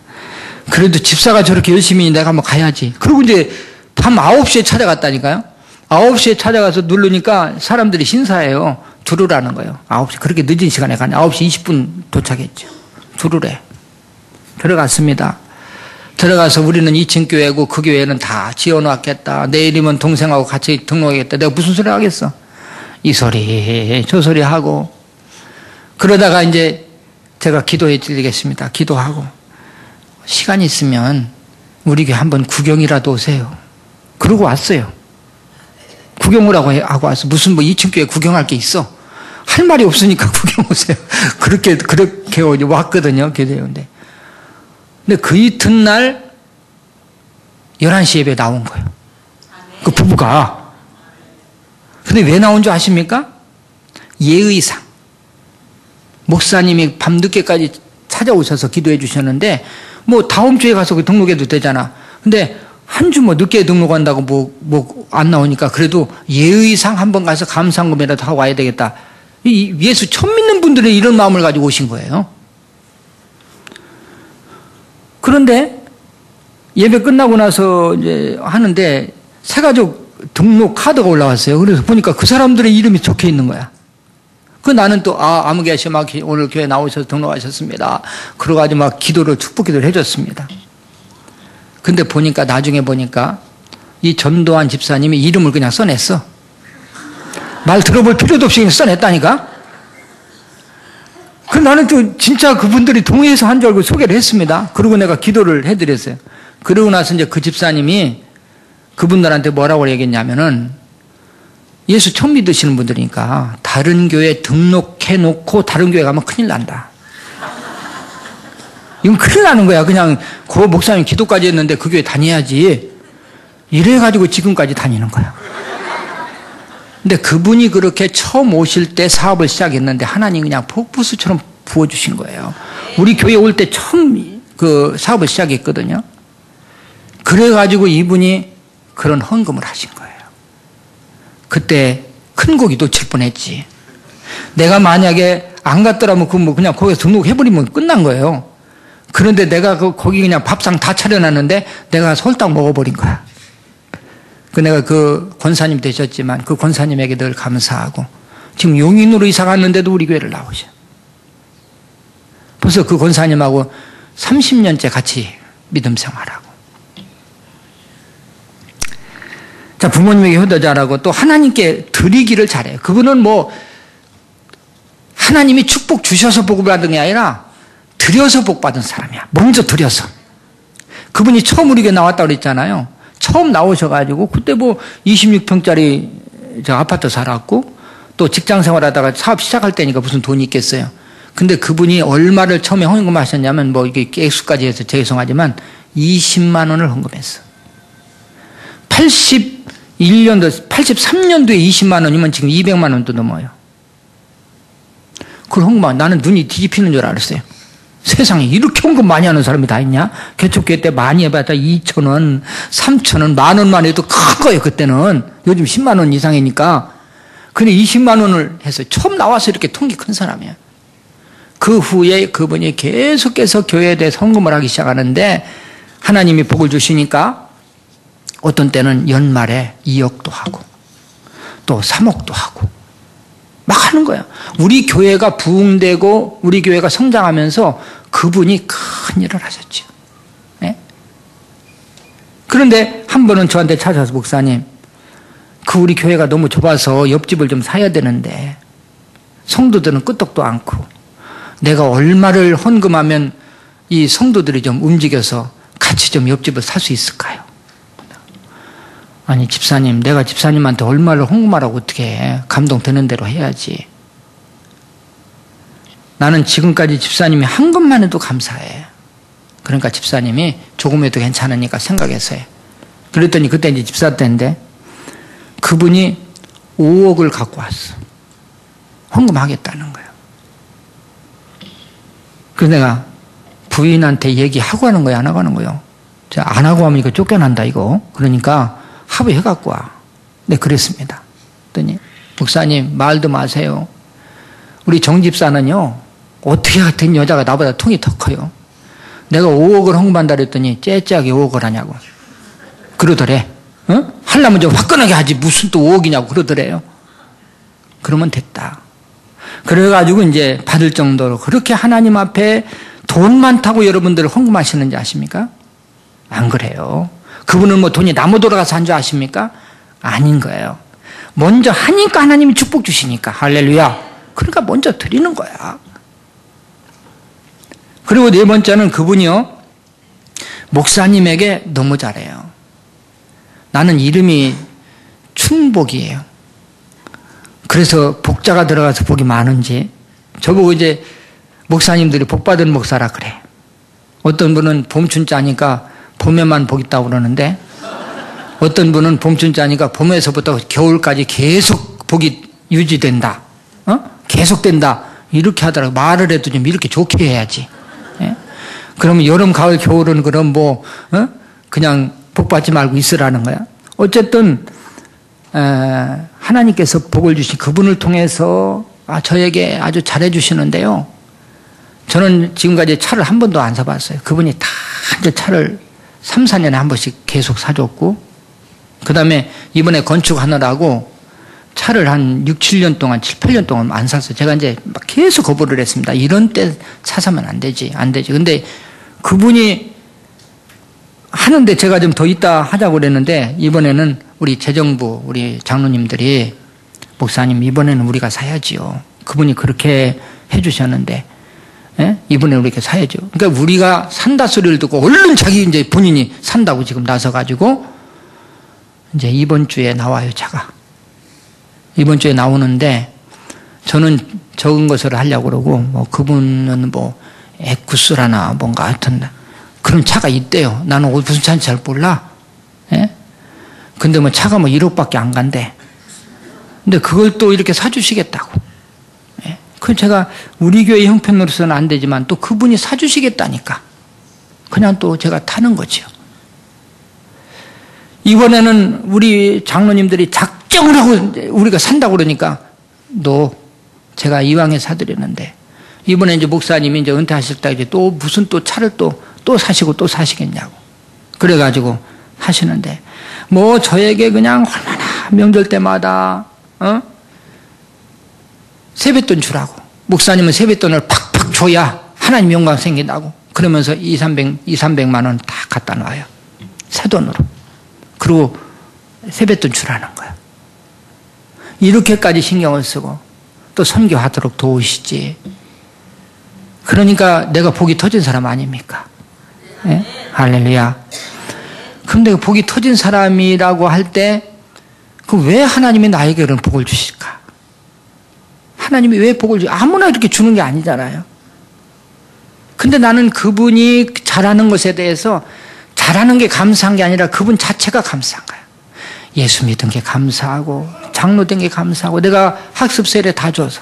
그래도 집사가 저렇게 열심히 내가 한번 가야지. 그리고 이제 밤 9시에 찾아갔다니까요. 9시에 찾아가서 누르니까 사람들이 신사해요. 들으라는 거예요. 9시. 그렇게 늦은 시간에 가네. 9시 20분 도착했죠. 들으래. 들어갔습니다. 들어가서 우리는 2층 교회고 그 교회는 다 지어놓았겠다. 내일이면 동생하고 같이 등록하겠다. 내가 무슨 소리 하겠어? 이 소리, 저 소리 하고. 그러다가 이제 제가 기도해 드리겠습니다. 기도하고. 시간이 있으면 우리 교회 한번 구경이라도 오세요. 그러고 왔어요. 구경을 하고 왔어. 무슨 뭐 2층 교회 구경할 게 있어. 할 말이 없으니까 구경 오세요. 그렇게 왔거든요. 교대인데. 근데 그 이튿날 11시 예배 나온 거예요. 그 부부가. 근데 왜 나온 줄 아십니까? 예의상. 목사님이 밤늦게까지 찾아오셔서 기도해 주셨는데, 뭐 다음 주에 가서 등록해도 되잖아. 근데 한 주 뭐 늦게 등록한다고 뭐 안 나오니까 그래도 예의상 한번 가서 감상금이라도 하고 와야 되겠다. 이 예수 처음 믿는 분들은 이런 마음을 가지고 오신 거예요. 그런데 예배 끝나고 나서 이제 하는데 새가족 등록 카드가 올라왔어요. 그래서 보니까 그 사람들의 이름이 적혀 있는 거야. 그 나는 또 아무개 씨 막 오늘 교회 나오셔서 등록하셨습니다. 그러가지고 막 기도를 축복 기도를 해줬습니다. 근데 보니까 나중에 보니까 이 전도한 집사님이 이름을 그냥 써냈어. 말 들어볼 필요도 없이 그냥 써냈다니까. 그 나는 또 진짜 그분들이 동의해서 한 줄 알고 소개를 했습니다. 그리고 내가 기도를 해드렸어요. 그러고 나서 이제 그 집사님이 그분들한테 뭐라고 얘기했냐면은 예수 처음 믿으시는 분들이니까 다른 교회 등록해놓고 다른 교회 가면 큰일 난다. 이건 큰일 나는 거야. 그냥 그 목사님 기도까지 했는데 그 교회 다녀야지. 이래가지고 지금까지 다니는 거야. 근데 그분이 그렇게 처음 오실 때 사업을 시작했는데 하나님 그냥 폭포수처럼 부어주신 거예요. 우리 교회 올 때 처음 그 사업을 시작했거든요. 그래가지고 이분이 그런 헌금을 하신 거예요. 그때 큰 고기 놓칠 뻔했지. 내가 만약에 안 갔더라면 그냥 거기서 등록해버리면 끝난 거예요. 그런데 내가 거기 그냥 밥상 다 차려놨는데 내가 설탕 먹어버린 거야. 내가 그 권사님 되셨지만 그 권사님에게 늘 감사하고 지금 용인으로 이사 갔는데도 우리 교회를 나오셔. 벌써 그 권사님하고 30년째 같이 믿음 생활하고. 자, 부모님에게 효도 잘하고 또 하나님께 드리기를 잘해요. 그분은 뭐 하나님이 축복 주셔서 복을 받은 게 아니라 드려서 복 받은 사람이야. 먼저 드려서. 그분이 처음 우리 교회 나왔다고 그랬잖아요. 처음 나오셔가지고 그때 뭐 26평짜리 저 아파트 살았고 또 직장 생활하다가 사업 시작할 때니까 무슨 돈이 있겠어요. 근데 그분이 얼마를 처음에 헌금하셨냐면 뭐 이게 액수까지 해서 죄송하지만 20만 원을 헌금했어. 83년도에 20만 원이면 지금 200만 원도 넘어요. 그걸 헌금하면 나는 눈이 뒤집히는 줄 알았어요. 세상에 이렇게 헌금 많이 하는 사람이 다 있냐? 개척교회 때 많이 해봤자 2,000원, 3,000원, 10,000원만 해도 큰 거예요, 그때는. 요즘 10만 원 이상이니까. 근데 20만 원을 해서 처음 나와서 이렇게 통기 큰 사람이야. 그 후에 그분이 계속해서 교회에 대해서 헌금을 하기 시작하는데 하나님이 복을 주시니까 어떤 때는 연말에 2억도 하고 또 3억도 하고 막 하는 거야. 우리 교회가 부흥되고 우리 교회가 성장하면서 그분이 큰 일을 하셨죠. 네? 그런데 한 번은 저한테 찾아와서 목사님, 그 우리 교회가 너무 좁아서 옆집을 좀 사야 되는데 성도들은 끄떡도 않고 내가 얼마를 헌금하면 이 성도들이 좀 움직여서 같이 좀 옆집을 살 수 있을까요? 아니 집사님, 내가 집사님한테 얼마를 헌금하라고 어떻게 해. 감동되는 대로 해야지. 나는 지금까지 집사님이 한 것만 해도 감사해. 그러니까 집사님이 조금 해도 괜찮으니까 생각해서 해. 그랬더니 그때 이제 집사 때인데 그분이 5억을 갖고 왔어. 헌금하겠다는 거예요. 그래서 내가 부인한테 얘기하고 하는 거야, 안 하고 하는 거예요? 안 하고 하면 이거 쫓겨난다, 이거. 그러니까 합의해 갖고 와. 네, 그랬습니다. 그랬더니, 목사님, 말도 마세요. 우리 정집사는요, 어떻게 같은 여자가 나보다 통이 더 커요. 내가 5억을 헌금한다 그랬더니, 째째하게 5억을 하냐고. 그러더래. 어? 하려면 좀 화끈하게 하지. 무슨 또 5억이냐고 그러더래요. 그러면 됐다. 그래가지고 이제 받을 정도로 그렇게 하나님 앞에 돈 많다고 여러분들 헌금하시는지 아십니까? 안 그래요. 그분은 뭐 돈이 나무 돌아가서 한 줄 아십니까? 아닌 거예요. 먼저 하니까 하나님이 축복 주시니까. 할렐루야. 그러니까 먼저 드리는 거야. 그리고 네 번째는 그분이요, 목사님에게 너무 잘해요. 나는 이름이 충복이에요. 그래서 복자가 들어가서 복이 많은지, 저보고 이제 목사님들이 복 받은 목사라 그래. 어떤 분은 봄춘자니까 봄에만 복 있다고 그러는데, 어떤 분은 봄춘자니까 봄에서부터 겨울까지 계속 복이 유지된다. 계속 된다. 이렇게 하더라고. 말을 해도 좀 이렇게 좋게 해야지. 예? 그러면 여름, 가을, 겨울은 그럼 그냥 복 받지 말고 있으라는 거야. 어쨌든 하나님께서 복을 주신 그분을 통해서 저에게 아주 잘해 주시는데요. 저는 지금까지 차를 한 번도 안 사봤어요. 그분이 다 이제 차를 3, 4년에 한 번씩 계속 사줬고, 그 다음에 이번에 건축하느라고 차를 한 6, 7년 동안, 7, 8년 동안 안 샀어요. 제가 이제 막 계속 거부를 했습니다. 이런 때 차 사면 안 되지. 근데 그분이 하는데 제가 좀 더 있다 하자고 그랬는데, 이번에는 우리 재정부, 우리 장로님들이, 목사님, 이번에는 우리가 사야지요. 그분이 그렇게 해 주셨는데, 예? 이번에는 우리가 사야죠. 그러니까 우리가 산다 소리를 듣고 얼른 자기 이제 본인이 산다고 지금 나서가지고, 이제 이번 주에 나와요, 차가. 이번 주에 나오는데, 저는 적은 것을 하려고 그러고, 뭐, 그분은 뭐, 에쿠스라나 뭔가 하여튼, 그런 차가 있대요. 나는 무슨 차인지 잘 몰라. 예? 근데 뭐 차가 뭐 1억밖에 안 간대. 근데 그걸 또 이렇게 사주시겠다고. 예? 그 제가 우리 교회 형편으로서는 안 되지만 또 그분이 사주시겠다니까. 그냥 또 제가 타는 거죠. 이번에는 우리 장로님들이 작정을 하고 우리가 산다고 그러니까 제가 이왕에 사드렸는데, 이번에 이제 목사님이 이제 은퇴하실 때 이제 또 무슨 또 차를 또 사시고 또 사시겠냐고. 그래가지고 하시는데, 뭐 저에게 그냥 얼마나 명절 때마다, 세뱃돈 주라고. 목사님은 세뱃돈을 팍팍 줘야 하나님 영광 생긴다고. 그러면서 200~300만 원 다 갖다 놔요. 새 돈으로. 그리고 세뱃돈 주라는 거야. 이렇게까지 신경을 쓰고 또 선교하도록 도우시지. 그러니까 내가 복이 터진 사람 아닙니까? 예? 할렐루야. 그럼 내가 복이 터진 사람이라고 할 때, 왜 하나님이 나에게 그런 복을 주실까? 하나님이 왜 복을 아무나 이렇게 주는 게 아니잖아요. 근데 나는 그분이 잘하는 것에 대해서 잘하는 게 감사한 게 아니라 그분 자체가 감사한 거야. 예수 믿은 게 감사하고, 장로 된 게 감사하고, 내가 학습 세례 다 줘서.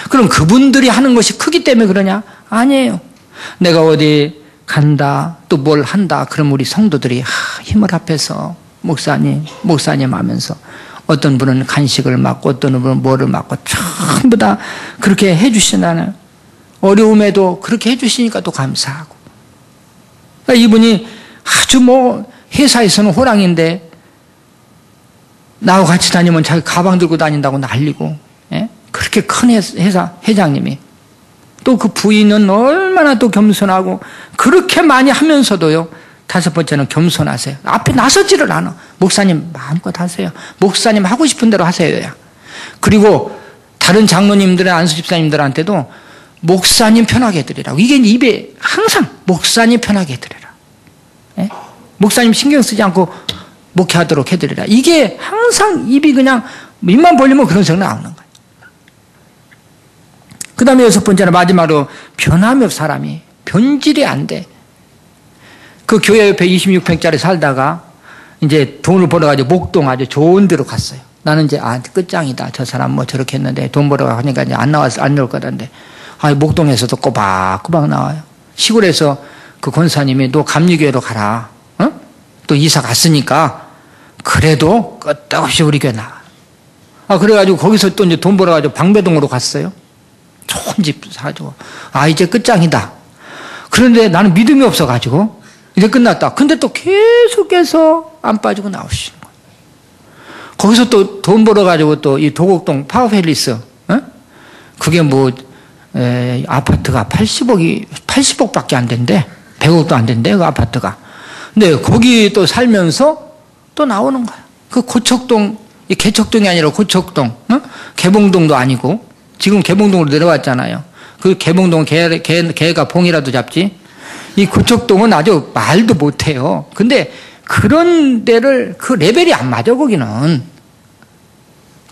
그럼 그분들이 하는 것이 크기 때문에 그러냐? 아니에요. 내가 어디 간다, 또 뭘 한다, 그럼 우리 성도들이 힘을 합해서 목사님 하면서, 어떤 분은 간식을 맡고, 어떤 분은 뭐를 맡고, 전부 다 그렇게 해주시나요? 어려움에도 그렇게 해주시니까 또 감사하고. 그러니까 이분이 아주 회사에서는 호랑인데, 나하고 같이 다니면 자기 가방 들고 다닌다고 난리고, 예? 그렇게 큰 회사 회장님이. 또 그 부인은 얼마나 또 겸손하고, 그렇게 많이 하면서도요, 5번째는 겸손하세요. 앞에 나서지를 않아. 목사님 마음껏 하세요. 목사님 하고 싶은 대로 하세요. 그리고 다른 장로님들의 안수 집사님들한테도 목사님 편하게 해드리라고. 이게 입에 항상 목사님 편하게 해드리라. 예? 목사님 신경 쓰지 않고 목회하도록 해드리라. 이게 항상 입이 그냥 입만 벌리면 그런 소리 나오는 거예요. 그 다음에 6번째는 마지막으로 변함이 없 사람이. 변질이 안 돼. 그 교회 옆에 26평짜리 살다가 이제 돈을 벌어가지고 목동 아주 좋은 데로 갔어요. 나는 이제, 끝장이다. 저 사람 뭐 저렇게 했는데 돈 벌어가니까 이제 안 나올 거던데. 목동에서도 꼬박꼬박 나와요. 시골에서 그 권사님이 너 감리교회로 가라. 또 이사 갔으니까 그래도 끄떡없이 우리 교회 나와. 그래가지고 거기서 또 이제 돈 벌어가지고 방배동으로 갔어요. 좋은 집 사주고. 이제 끝장이다. 그런데 나는 믿음이 없어가지고 이제 끝났다. 근데 또 계속해서 안 빠지고 나오시는 거예요. 거기서 또 돈 벌어가지고 또 이 도곡동 파워팰리스, 그게 뭐, 아파트가 80억밖에 안 된대. 100억도 안 된대, 그 아파트가. 근데 거기 또 살면서 또 나오는 거야. 그 고척동, 개척동이 아니라 고척동, 개봉동도 아니고, 지금 개봉동으로 내려왔잖아요. 그 개봉동은 개가 봉이라도 잡지. 이 고척동은 아주 말도 못해요. 근데 그런 데를, 그 레벨이 안 맞아, 거기는.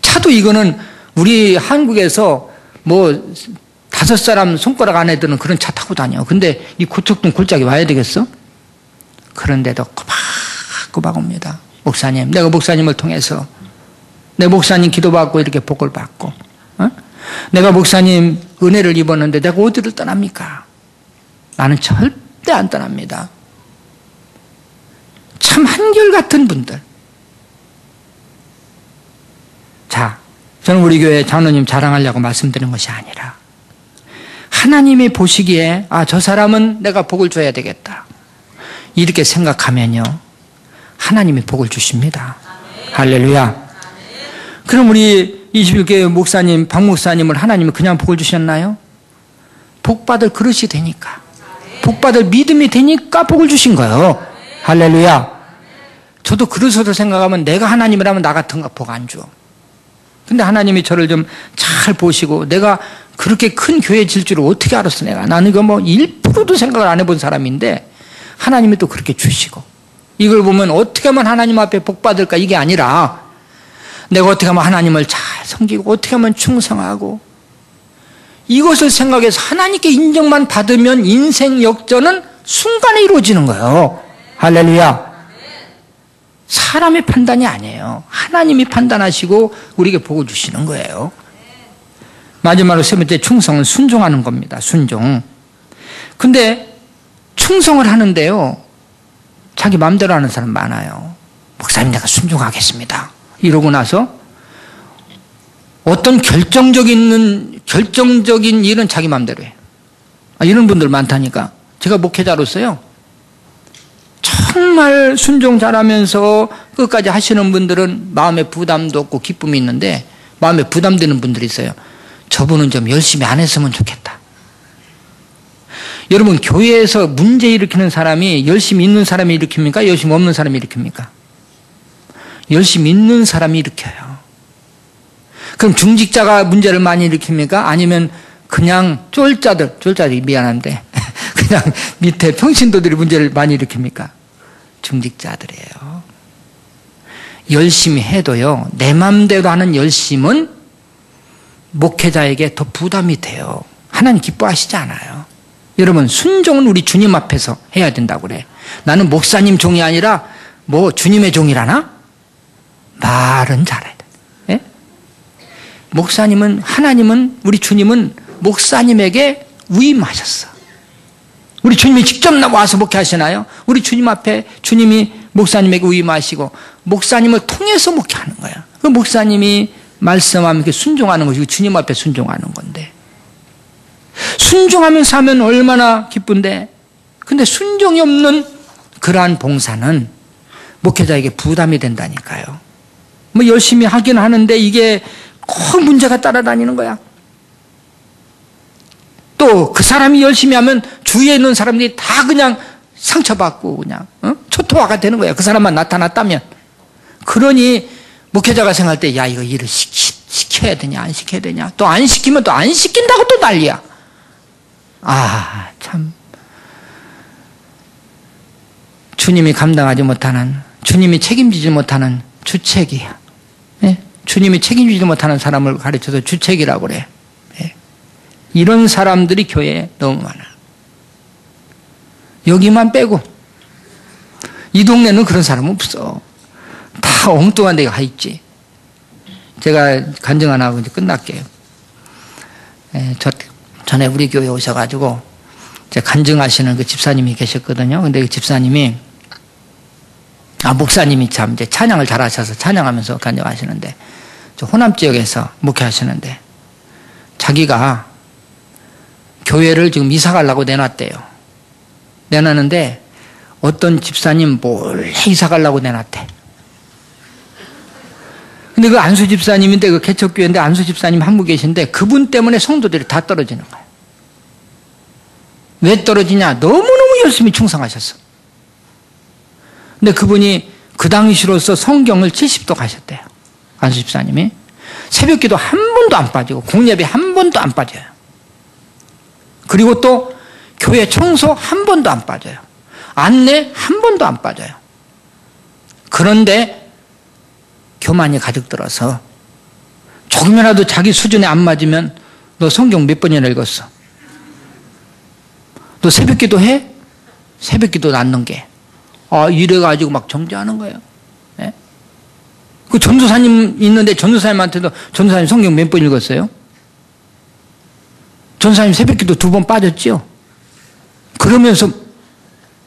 차도 이거는 우리 한국에서 뭐 5사람 손가락 안에 드는 그런 차 타고 다녀. 근데 이 고척동 골짜기 와야 되겠어? 그런데도 꼬박꼬박 옵니다. 목사님, 내가 목사님을 통해서 내 목사님 기도받고 이렇게 복을 받고, 내가 목사님 은혜를 입었는데 내가 어디를 떠납니까? 나는 절대 안 떠납니다. 참 한결같은 분들. 자, 저는 우리 교회 장로님 자랑하려고 말씀드리는 것이 아니라 하나님이 보시기에 저 사람은 내가 복을 줘야 되겠다. 이렇게 생각하면요, 하나님이 복을 주십니다. 할렐루야. 그럼 우리 21교회 목사님, 박 목사님을 하나님이 그냥 복을 주셨나요? 복받을 그릇이 되니까, 복받을 믿음이 되니까 복을 주신 거예요. 할렐루야. 저도 그릇으로 생각하면 내가 하나님이라면 나 같은 거 복 안 줘. 근데 하나님이 저를 좀 잘 보시고 내가 그렇게 큰 교회 질 줄을 어떻게 알았어 내가. 나는 이거 뭐 1%도 생각을 안 해본 사람인데 하나님이 또 그렇게 주시고, 이걸 보면 어떻게 하면 하나님 앞에 복 받을까, 이게 아니라 내가 어떻게 하면 하나님을 잘 섬기고 어떻게 하면 충성하고, 이것을 생각해서 하나님께 인정만 받으면 인생 역전은 순간에 이루어지는 거예요. 할렐루야. 사람의 판단이 아니에요. 하나님이 판단하시고 우리에게 복을 주시는 거예요. 마지막으로 세 번째, 충성은 순종하는 겁니다. 순종. 근데 충성을 하는데요, 자기 마음대로 하는 사람 많아요. 목사님, 내가 순종하겠습니다. 이러고 나서 어떤 결정적인 일은 자기 마음대로 해요. 이런 분들 많다니까. 제가 목회자로서요, 정말 순종 잘하면서 끝까지 하시는 분들은 마음에 부담도 없고 기쁨이 있는데, 마음에 부담되는 분들이 있어요. 저분은 좀 열심히 안 했으면 좋겠다. 여러분, 교회에서 문제 일으키는 사람이 열심히 있는 사람이 일으킵니까? 열심히 없는 사람이 일으킵니까? 열심히 있는 사람이 일으켜요. 그럼 중직자가 문제를 많이 일으킵니까? 아니면 그냥 쫄자들이 미안한데 그냥 밑에 평신도들이 문제를 많이 일으킵니까? 중직자들이에요. 열심히 해도요, 내 맘대로 하는 열심은 목회자에게 더 부담이 돼요. 하나님 기뻐하시지 않아요. 여러분, 순종은 우리 주님 앞에서 해야 된다고 그래. 나는 목사님 종이 아니라 뭐 주님의 종이라나? 말은 잘해야 돼. 예? 목사님은, 하나님은, 우리 주님은 목사님에게 위임하셨어. 우리 주님이 직접 와서 목회하시나요? 우리 주님 앞에 주님이 목사님에게 위임하시고 목사님을 통해서 목회하는 거야. 그 목사님이 말씀하면 이렇게 순종하는 것이고 주님 앞에 순종하는 건데, 순종하면서 하면 얼마나 기쁜데, 근데 순종이 없는 그러한 봉사는 목회자에게 부담이 된다니까요. 뭐 열심히 하긴 하는데 이게 꼭 문제가 따라다니는 거야. 또 그 사람이 열심히 하면 주위에 있는 사람들이 다 그냥 상처받고 그냥 초토화가 되는 거야. 그 사람만 나타났다면. 그러니 목회자가 생각할 때, 야, 이거 일을 시켜야 되냐 안 시켜야 되냐, 또 안 시키면 또 안 시킨다고 또 난리야. 참 주님이 감당하지 못하는, 주님이 책임지지 못하는 주책이야. 예? 주님이 책임지지 못하는 사람을 가르쳐서 주책이라고 그래. 예? 이런 사람들이 교회에 너무 많아. 여기만 빼고 이 동네는 그런 사람은 없어. 다 엉뚱한 데가 있지. 제가 간증 안 하고 이제 끝날게요. 전에 우리 교회 오셔가지고 간증하시는 그 집사님이 계셨거든요. 근데 그 집사님이, 목사님이 참 이제 찬양을 잘 하셔서 찬양하면서 간증하시는데, 저 호남 지역에서 목회하시는데, 자기가 교회를 지금 이사 가려고 내놨대요. 내놨는데, 어떤 집사님 몰래 이사 가려고 내놨대. 근데 그 안수 집사님인데, 그 개척교회인데 안수 집사님 한국 계신데, 그분 때문에 성도들이 다 떨어지는 거예요. 왜 떨어지냐? 너무너무 열심히 충성하셨어. 근데 그분이 그 당시로서 성경을 70도 가셨대요. 안수 집사님이. 새벽 기도 한 번도 안 빠지고, 공예배 한 번도 안 빠져요. 그리고 또 교회 청소 한 번도 안 빠져요. 안내 한 번도 안 빠져요. 그런데 교만이 가득 들어서 조금이라도 자기 수준에 안 맞으면 너 성경 몇 번이나 읽었어? 너 새벽 기도 해? 새벽 기도 낳는 게. 이래가지고 막 정죄하는 거예요. 네? 그 전도사님 있는데 전도사님한테도 전도사님 성경 몇 번 읽었어요? 전도사님 새벽 기도 2번 빠졌지요? 그러면서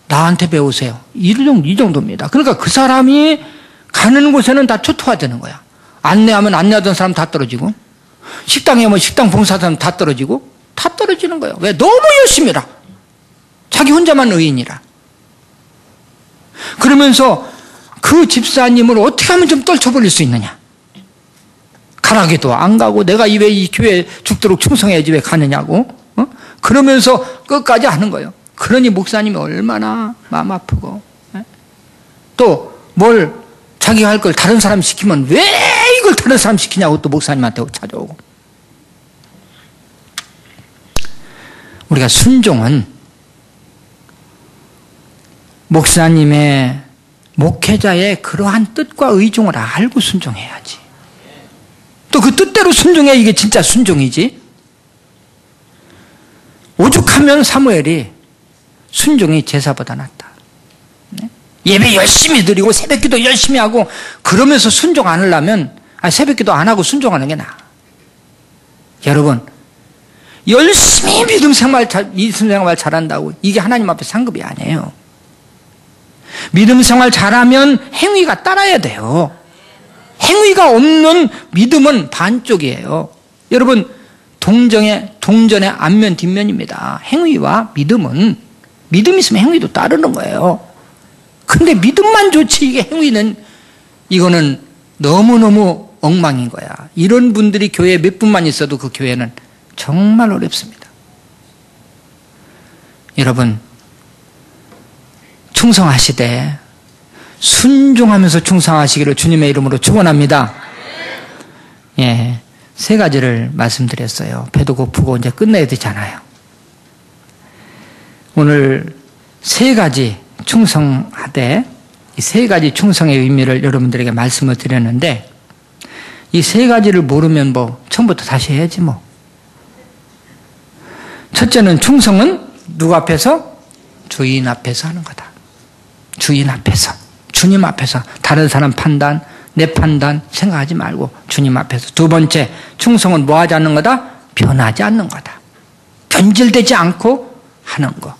나한테 배우세요. 이 정도입니다. 그러니까 그 사람이 가는 곳에는 다 초토화되는 거야. 안내하면 안내하던 사람 다 떨어지고, 식당에 오면 식당 봉사하던 다 떨어지고, 다 떨어지는 거예요. 왜? 너무 열심히 해라. 자기 혼자만 의인이라. 그러면서 그 집사님을 어떻게 하면 좀 떨쳐버릴 수 있느냐. 가라기도 안 가고, 내가 왜 이 교회 죽도록 충성해야지 왜 가느냐고. 그러면서 끝까지 하는 거예요. 그러니 목사님이 얼마나 마음 아프고, 또 뭘 자기가 할 걸 다른 사람 시키면 왜 이걸 다른 사람 시키냐고 또 목사님한테 찾아오고. 우리가 순종은 목사님의, 목회자의 그러한 뜻과 의중을 알고 순종해야지. 또 그 뜻대로 순종해야 이게 진짜 순종이지. 오죽하면 사무엘이 순종이 제사보다 낫다. 예배 열심히 드리고 새벽기도 열심히 하고 그러면서 순종 안 하려면 새벽기도 안 하고 순종하는 게 나아. 여러분, 열심히 믿음 생활 잘한다고 이게 하나님 앞에 상급이 아니에요. 믿음 생활 잘하면 행위가 따라야 돼요. 행위가 없는 믿음은 반쪽이에요. 여러분, 동전의 앞면 뒷면입니다. 행위와 믿음은, 믿음 있으면 행위도 따르는 거예요. 근데 믿음만 좋지 이게 행위는, 이거는 너무너무 엉망인 거야. 이런 분들이 교회에 몇 분만 있어도 그 교회는 정말 어렵습니다. 여러분, 충성하시되 순종하면서 충성하시기를 주님의 이름으로 축원합니다. 예, 3가지를 말씀드렸어요. 배도 고프고 이제 끝내야 되잖아요. 오늘 3가지 충성하되, 이 3가지 충성의 의미를 여러분들에게 말씀을 드렸는데, 이 3가지를 모르면 뭐 처음부터 다시 해야지 뭐. 첫째는 충성은 누구 앞에서? 주인 앞에서 하는 거다. 주인 앞에서, 주님 앞에서. 다른 사람 판단, 내 판단 생각하지 말고 주님 앞에서. 2번째, 충성은 뭐 하지 않는 거다? 변하지 않는 거다. 변질되지 않고 하는 거.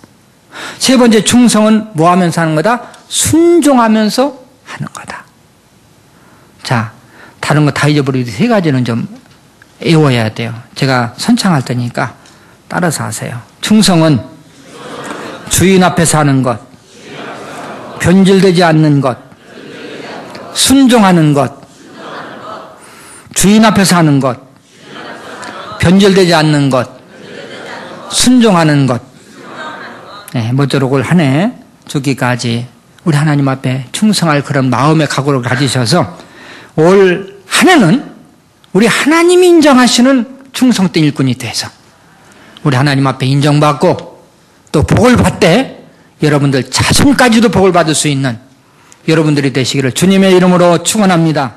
3번째, 충성은 뭐 하면서 하는 거다? 순종하면서 하는 거다. 자, 다른 거 다 잊어버리고 3가지는 좀 외워야 돼요. 제가 선창할 테니까 따라서 하세요. 충성은 주인 앞에서 하는 것, 변질되지 않는 것, 순종하는 것, 주인 앞에서 하는 것, 변질되지 않는 것, 순종하는 것. 네, 모쪼록 올 한 해 주기까지 우리 하나님 앞에 충성할 그런 마음의 각오를 가지셔서 올 한 해는 우리 하나님이 인정하시는 충성된 일꾼이 돼서 우리 하나님 앞에 인정받고 또 복을 받되 여러분들 자손까지도 복을 받을 수 있는 여러분들이 되시기를 주님의 이름으로 축원합니다.